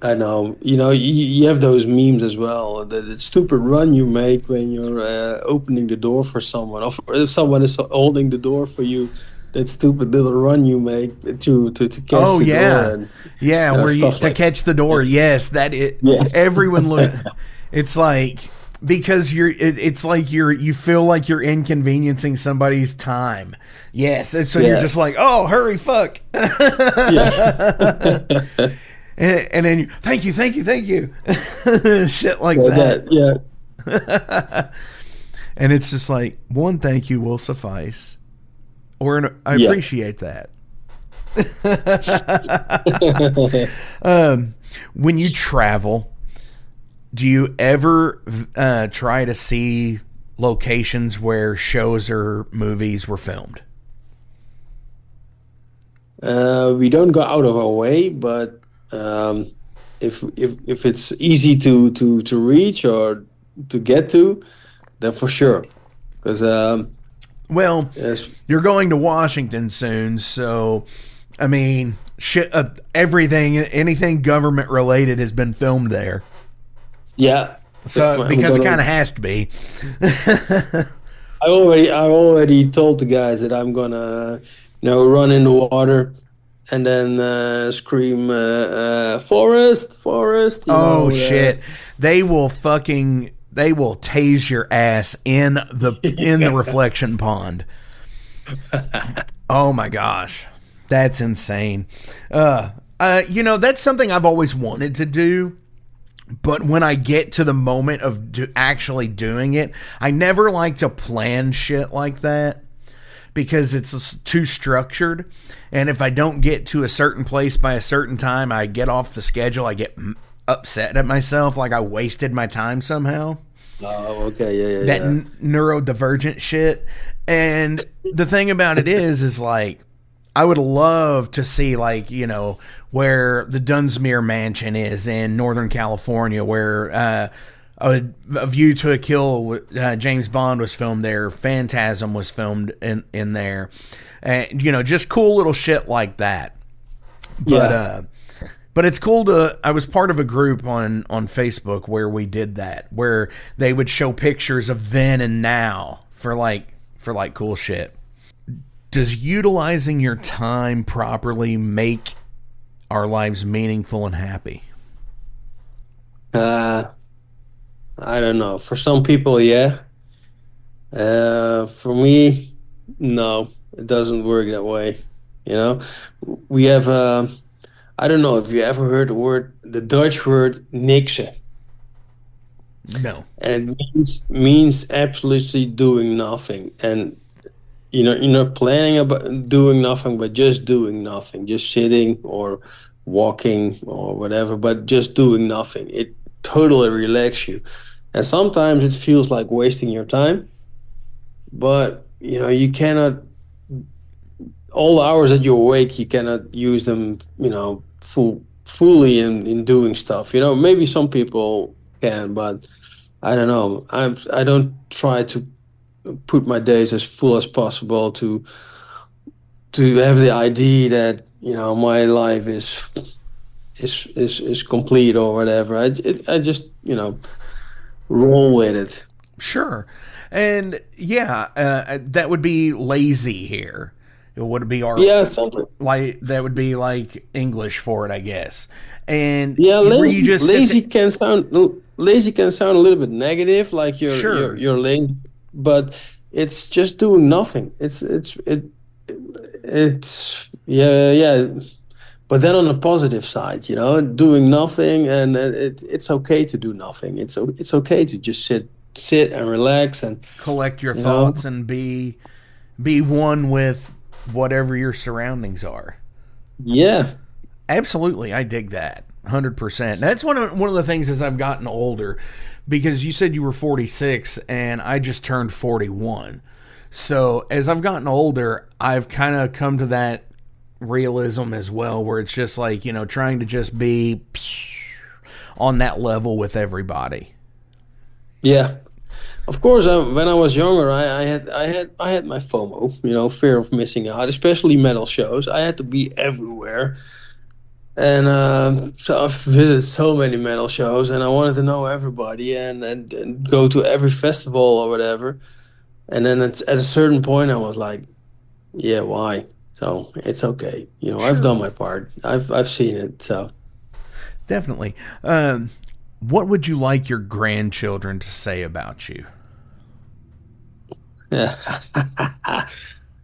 I know, you have those memes as well. The stupid run you make when you're opening the door for someone, or if someone is holding the door for you. That stupid little run you make to catch the door. And, where you stuff to like catch the door. Yes, Yeah. Everyone look. It's like because it's like you feel like you're inconveniencing somebody's time. Yes, and so you're just like, oh, hurry, fuck. Yeah. And then thank you. Shit like that. Yeah. And it's just like, one thank you will suffice. Or I appreciate that. When you travel, do you ever try to see locations where shows or movies were filmed? We don't go out of our way, but if it's easy to reach or to get to, then for sure. Because well, yes. You're going to Washington soon, so I mean, shit, anything government related has been filmed there. Yeah. So because it kind of has to be. I already told the guys that I'm gonna, run in the water. And then scream, forest. Shit! They will tase your ass in the reflection pond. Oh my gosh, that's insane. That's something I've always wanted to do. But when I get to the moment of actually doing it, I never like to plan shit like that. Because it's too structured, and if I don't get to a certain place by a certain time, I get off the schedule. I get upset at myself, like I wasted my time somehow. Oh, okay, yeah. That neurodivergent shit. And the thing about it is like, I would love to see, like, where the Dunsmuir Mansion is in Northern California, where A View to a Kill, James Bond was filmed there. Phantasm was filmed in there. And, just cool little shit like that. But, but it's cool I was part of a group on Facebook where we did that, where they would show pictures of then and now for cool shit. Does utilizing your time properly make our lives meaningful and happy? I don't know. For some people, yeah. For me, no. It doesn't work that way. We have. I don't know if you ever heard the Dutch word niksen. No. And it means absolutely doing nothing. And you're not planning about doing nothing, but just doing nothing, just sitting or walking or whatever, but just doing nothing. It totally relaxes you. And sometimes it feels like wasting your time, but you cannot, all the hours that you're awake, you cannot use them, fully in doing stuff. Maybe some people can, but I don't know. I don't try to put my days as full as possible to have the idea that my life is complete or whatever. I just roll with it. Sure. And yeah, that would be lazy here. It would be our Yeah, something. like that would be like English for it, I guess. And Yeah, where lazy, you just sit lazy can sound a little bit negative, like Sure. you're lazy, but it's just doing nothing. It's yeah. But then on the positive side, doing nothing, and it's okay to do nothing. It's okay to just sit and relax, and collect your you know, thoughts and be one with whatever your surroundings are. yeah, Absolutely, I dig that 100%. That's one of the things as I've gotten older, because you said you were 46 and I just turned 41. So as I've gotten older, I've kind of come to that realism as well, where it's just like trying to just be on that level with everybody. yeah. Of course, when I was younger, I had my FOMO, fear of missing out, especially metal shows. I had to be everywhere, and so I've visited so many metal shows, and I wanted to know everybody and go to every festival or whatever. And then at a certain point, I was like, yeah, why? So it's okay. I've done my part. I've seen it. So Definitely. What would you like your grandchildren to say about you? yeah.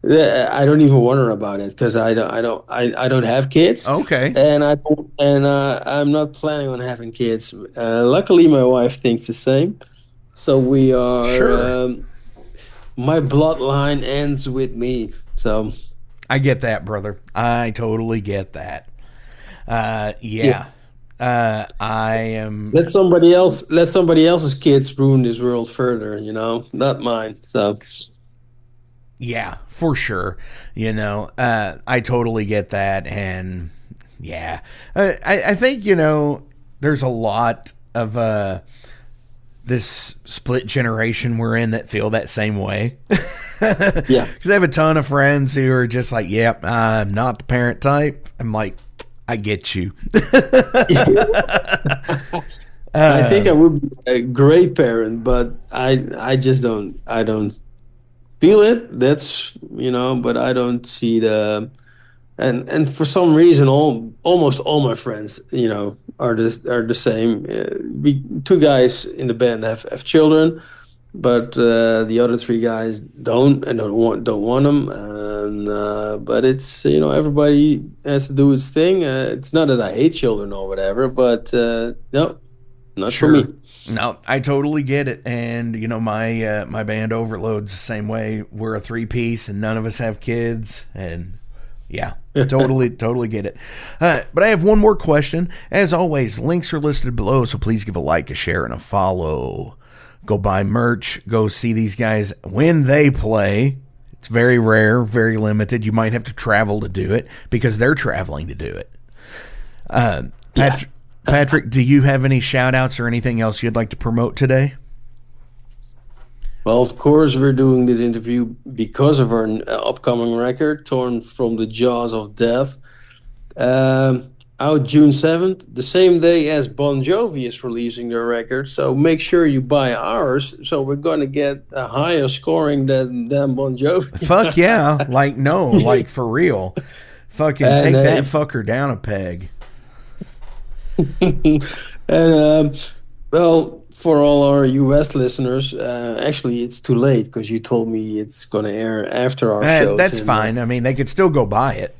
Yeah, I don't even wonder about it because I don't have kids, Okay. and I'm not planning on having kids. Luckily, my wife thinks the same. So we are. Sure. My bloodline ends with me. So I get that, brother. I totally get that. Yeah. I am. let somebody else's kids ruin this world further. Not mine. So Yeah, for sure. I totally get that. And yeah, I think, there's a lot of this split generation we're in that feel that same way. yeah. Because I have a ton of friends who are just like, yep, I'm not the parent type. I'm like, I get you. I think I would be a great parent, but I just don't feel it. That's but I don't see the and for some reason almost all my friends are the same. Two guys in the band have children, but the other three guys don't and don't want them. And but it's everybody has to do its thing. It's not that I hate children or whatever, but no, not for me. No, I totally get it. And my band Overload's the same way. We're a 3-piece and none of us have kids, and yeah, totally get it. But I have one more question. As always, links are listed below, so please give a like, a share, and a follow. Go buy merch. Go see these guys when they play. It's very rare, very limited. You might have to travel to do it because they're traveling to do it. Patrick, do you have any shout outs or anything else you'd like to promote today? Well, of course, we're doing this interview because of our upcoming record, Torn from the Jaws of Death. Out June 7th, the same day as Bon Jovi is releasing their record. So make sure you buy ours. So we're going to get a higher scoring than Bon Jovi. Fuck yeah. Like for real. Fucking take that fucker down a peg. And well, for all our US listeners, actually it's too late because you told me it's going to air after our show. That's fine. I mean, they could still go buy it.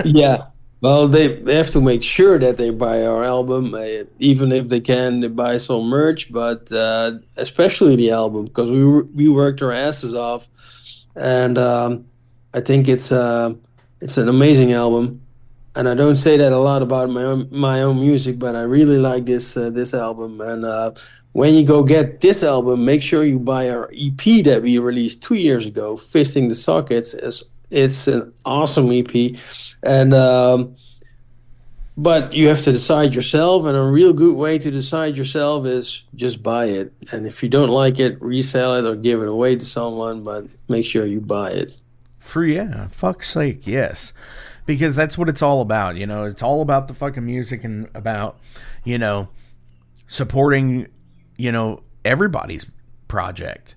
Yeah. Well, they have to make sure that they buy our album, even if they can, they buy some merch, but especially the album because we worked our asses off, and I think it's an amazing album. And I don't say that a lot about my own music, but I really like this album. And when you go get this album, make sure you buy our EP that we released 2 years ago, Fisting the Sockets. It's an awesome EP. And but you have to decide yourself, and a real good way to decide yourself is just buy it. And if you don't like it, resell it or give it away to someone, but make sure you buy it. Fuck's sake, yes. because that's what it's all about. It's all about the fucking music and about, supporting, everybody's project.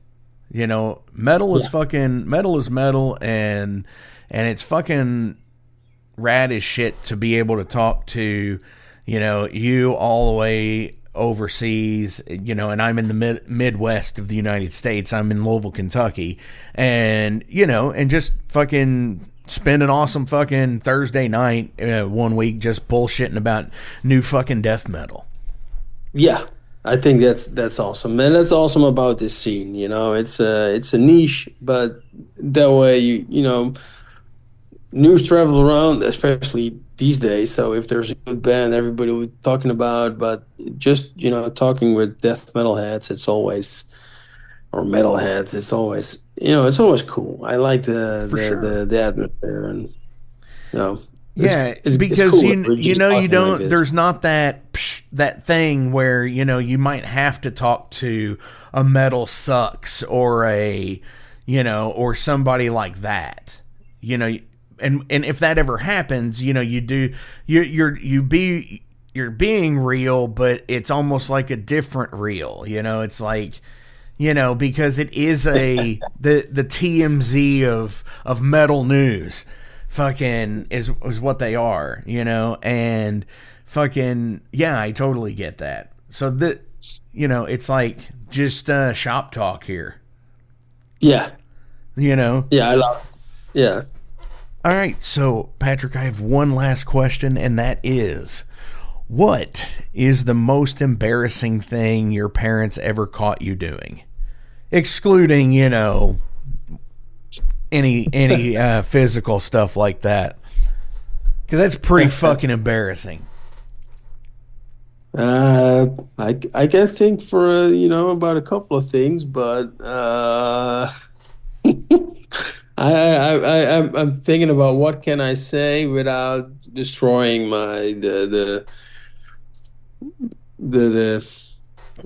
Metal is fucking metal is metal, and it's fucking rad as shit to be able to talk to, you all the way overseas, and I'm in the Midwest of the United States. I'm in Louisville, Kentucky, and and just fucking spend an awesome fucking Thursday night one week just bullshitting about new fucking death metal. Yeah, I think that's awesome, and that's awesome about this scene. It's a niche, but that way news travels around, especially these days. So if there's a good band, everybody will be talking about. But just talking with death metal heads, it's always, or metal heads, it's always it's always cool. I like the atmosphere, and it's because cool you don't. Like, there's not that thing where you might have to talk to a Metal Sucks or or somebody like that. And if that ever happens, you're being real, but it's almost like a different real. It's like, because it is the TMZ of metal news, fucking is what they are, and fucking I totally get that. So it's like just shop talk here. Yeah. Yeah, I love it. Yeah. All right, so Patrick, I have one last question, and that is, what is the most embarrassing thing your parents ever caught you doing? Excluding, any physical stuff like that. Because that's pretty fucking embarrassing. I can think for about a couple of things, but I'm thinking about what can I say without destroying my the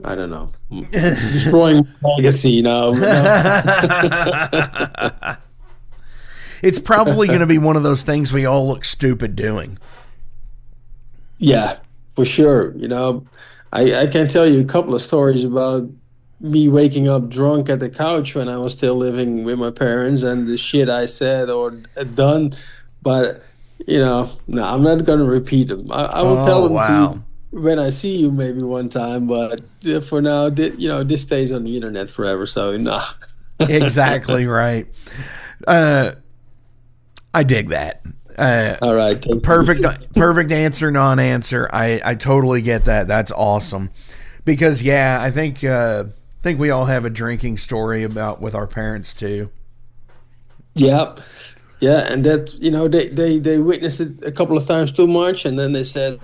I don't know, destroying my legacy now. It's probably going to be one of those things we all look stupid doing. Yeah, for sure. I can tell you a couple of stories about me waking up drunk at the couch when I was still living with my parents and the shit I said or done. But, no, I'm not going to repeat them. I will tell them to you when I see you maybe one time. But for now, this stays on the internet forever. So, no. Exactly right. I dig that. All right. Perfect answer, non-answer. I totally get that. That's awesome. Because, I think we all have a drinking story about with our parents too. Yeah, and that they witnessed it a couple of times too much, and then they said,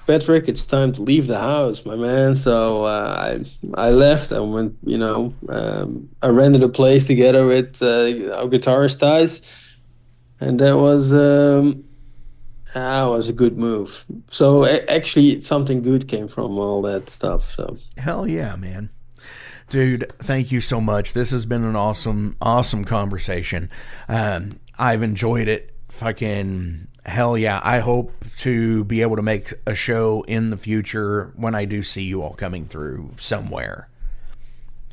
"Patrick, it's time to leave the house, my man." So I left. I went. I rented a place together with our guitarist Thijs, and that was a good move. So actually, something good came from all that stuff. So hell yeah, man. Dude, thank you so much. This has been an awesome conversation. I've enjoyed it. Fucking hell yeah. I hope to be able to make a show in the future when I do see you all coming through somewhere.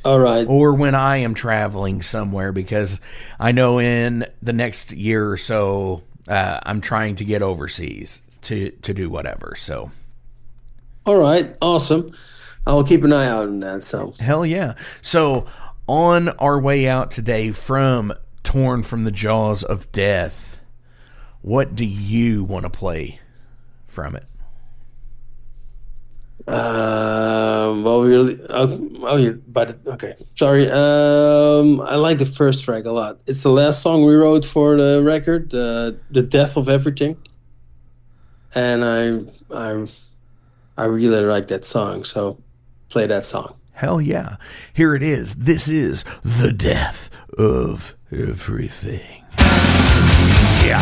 All right. Or when I am traveling somewhere, because I know in the next year or so, I'm trying to get overseas to do whatever. So. All right. Awesome. I'll keep an eye out on that. So hell yeah. So on our way out today from Torn from the Jaws of Death, what do you want to play from it? Okay. Sorry. I like the first track a lot. It's the last song we wrote for the record, The Death of Everything. And I really like that song. So play that song. Hell yeah. Here it is. This is The Death of Everything. Yeah.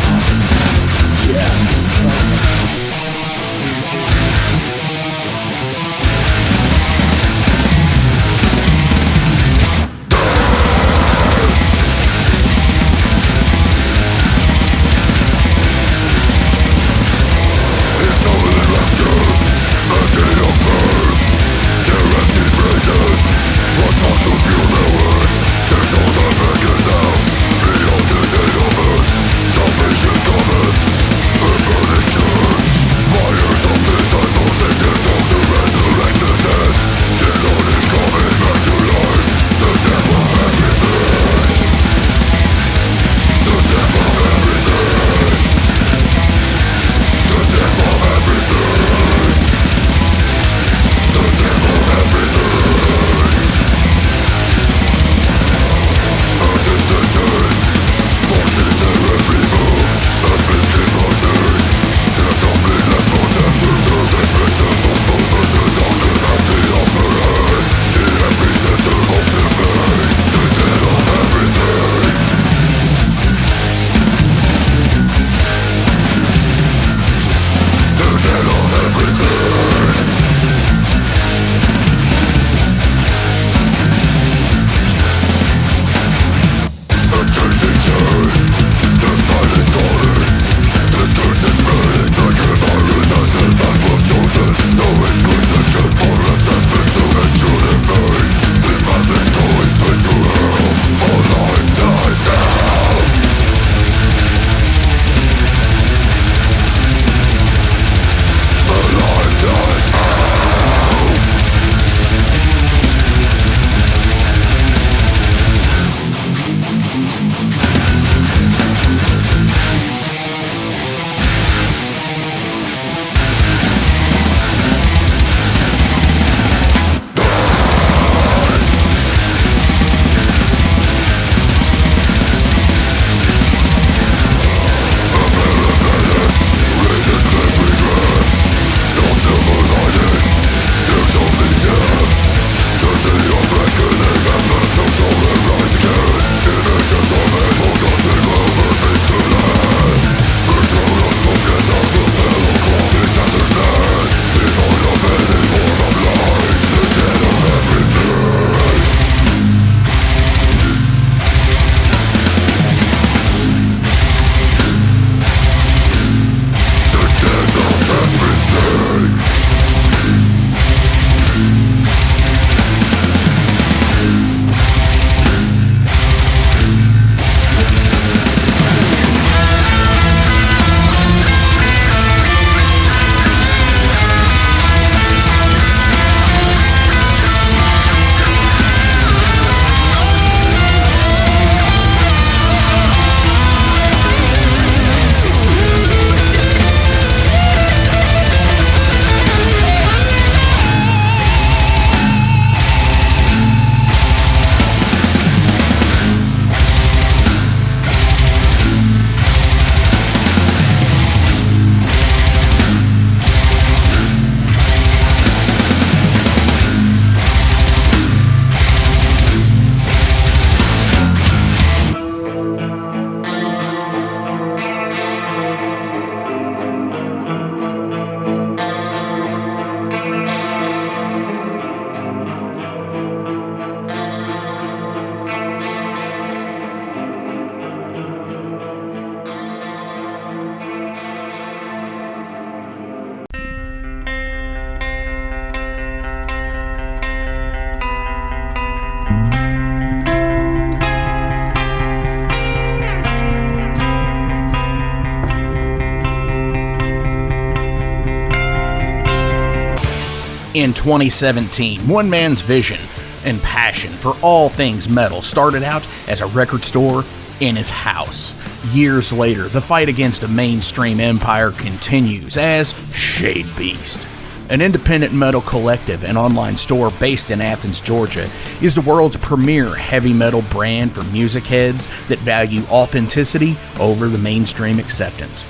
In 2017, one man's vision and passion for all things metal started out as a record store in his house. Years later, the fight against a mainstream empire continues as Shade Beast. An independent metal collective and online store based in Athens, Georgia, is the world's premier heavy metal brand for music heads that value authenticity over the mainstream acceptance.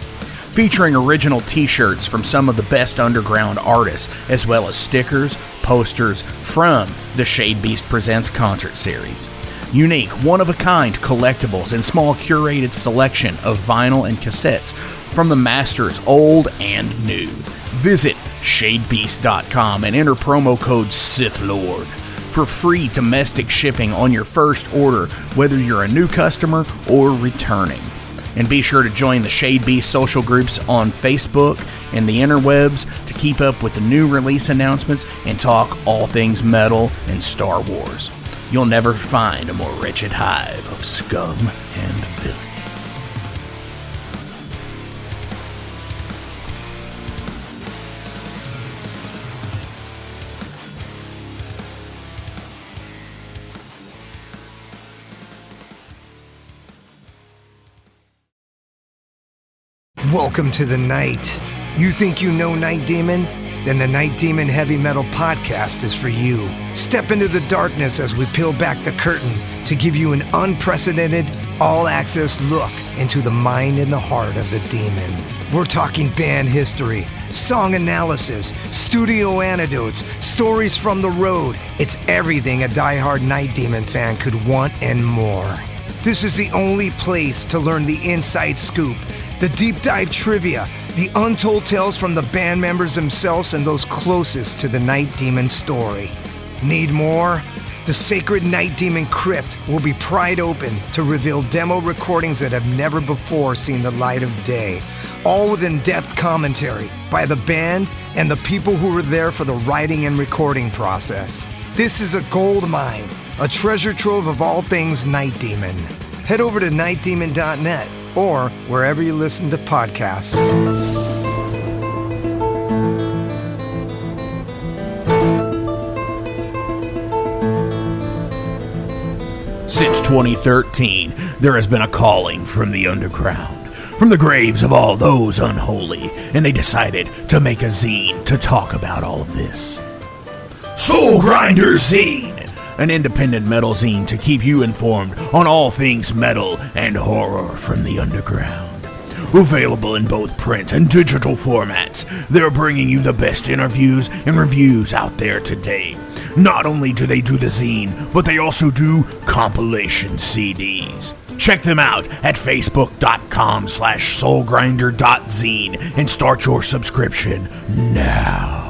Featuring original t-shirts from some of the best underground artists, as well as stickers, posters from the Shade Beast Presents concert series. Unique, one-of-a-kind collectibles and small curated selection of vinyl and cassettes from the masters old and new. Visit shadebeast.com and enter promo code SithLord for free domestic shipping on your first order, whether you're a new customer or returning. And be sure to join the Shade Beast social groups on Facebook and the interwebs to keep up with the new release announcements and talk all things metal and Star Wars. You'll never find a more wretched hive of scum and filth. Welcome to the night. You think you know Night Demon? Then the Night Demon Heavy Metal Podcast is for you. Step into the darkness as we peel back the curtain to give you an unprecedented, all-access look into the mind and the heart of the demon. We're talking band history, song analysis, studio anecdotes, stories from the road. It's everything a diehard Night Demon fan could want and more. This is the only place to learn the inside scoop, the deep dive trivia, the untold tales from the band members themselves and those closest to the Night Demon story. Need more? The sacred Night Demon Crypt will be pried open to reveal demo recordings that have never before seen the light of day, all with in-depth commentary by the band and the people who were there for the writing and recording process. This is a gold mine, a treasure trove of all things Night Demon. Head over to nightdemon.net or wherever you listen to podcasts. Since 2013, there has been a calling from the underground, from the graves of all those unholy, and they decided to make a zine to talk about all of this. Soul Grinder Zine! An independent metal zine to keep you informed on all things metal and horror from the underground. Available in both print and digital formats, they're bringing you the best interviews and reviews out there today. Not only do they do the zine, but they also do compilation CDs. Check them out at facebook.com/soulgrinder.zine and start your subscription now.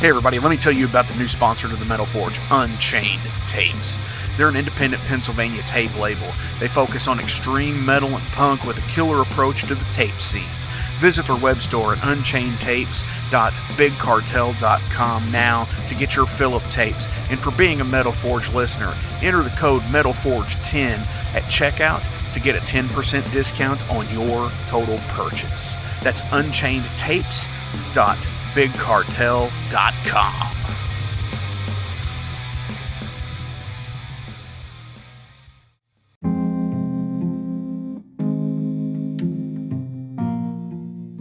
Hey everybody, let me tell you about the new sponsor to the Metal Forge, Unchained Tapes. They're an independent Pennsylvania tape label. They focus on extreme metal and punk with a killer approach to the tape scene. Visit their web store at unchainedtapes.bigcartel.com now to get your fill of tapes. And for being a Metal Forge listener, enter the code METALFORGE10 at checkout to get a 10% discount on your total purchase. That's unchainedtapes.bigcartel.com.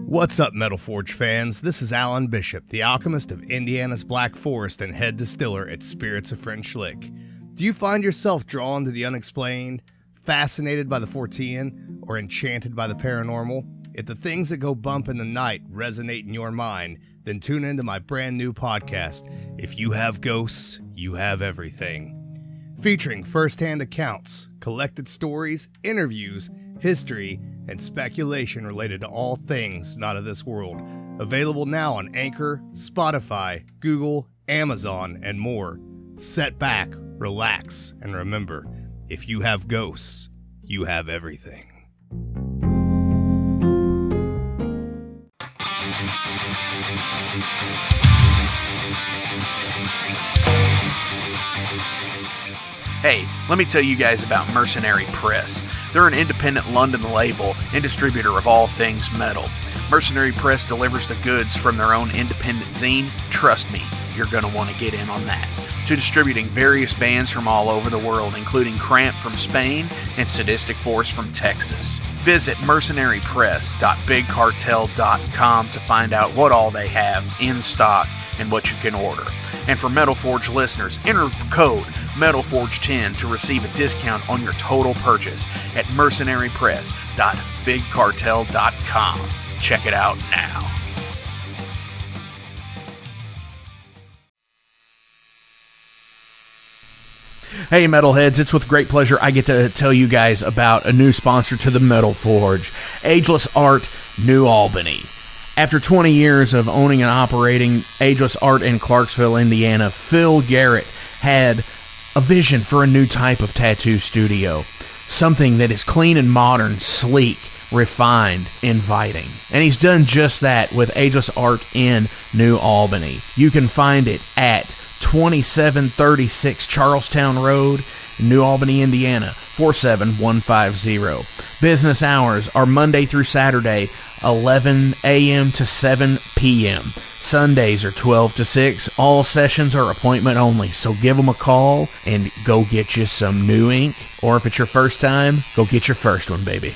What's up, Metal Forge fans? This is Alan Bishop, the alchemist of Indiana's Black Forest and head distiller at Spirits of French Lick. Do you find yourself drawn to the unexplained, fascinated by the Fortean, or enchanted by the paranormal? If the things that go bump in the night resonate in your mind, then tune into my brand new podcast, If You Have Ghosts, You Have Everything. Featuring first-hand accounts, collected stories, interviews, history, and speculation related to all things not of this world. Available now on Anchor, Spotify, Google, Amazon, and more. Set back, relax, and remember, if you have ghosts, you have everything. Hey, let me tell you guys about Mercenary Press. They're an independent London label and distributor of all things metal. Mercenary Press delivers the goods from their own independent zine. Trust me, you're going to want to get in on that. To distributing various bands from all over the world, including Cramp from Spain and Sadistic Force from Texas. Visit mercenarypress.bigcartel.com to find out what all they have in stock and what you can order. And for Metal Forge listeners, enter code METALFORGE10 to receive a discount on your total purchase at mercenarypress.bigcartel.com. Check it out now. Hey Metalheads, it's with great pleasure I get to tell you guys about a new sponsor to the Metal Forge, Ageless Art, New Albany. After 20 years of owning and operating Ageless Art in Clarksville, Indiana, Phil Garrett had a vision for a new type of tattoo studio. Something that is clean and modern, sleek, refined, inviting. And he's done just that with Ageless Art in New Albany. You can find it at 2736 Charlestown Road, New Albany, Indiana, 47150. Business hours are Monday through Saturday, 11 a.m. to 7 p.m. Sundays are 12 to 6. All sessions are appointment only, so give them a call and go get you some new ink. Or if it's your first time, go get your first one, baby.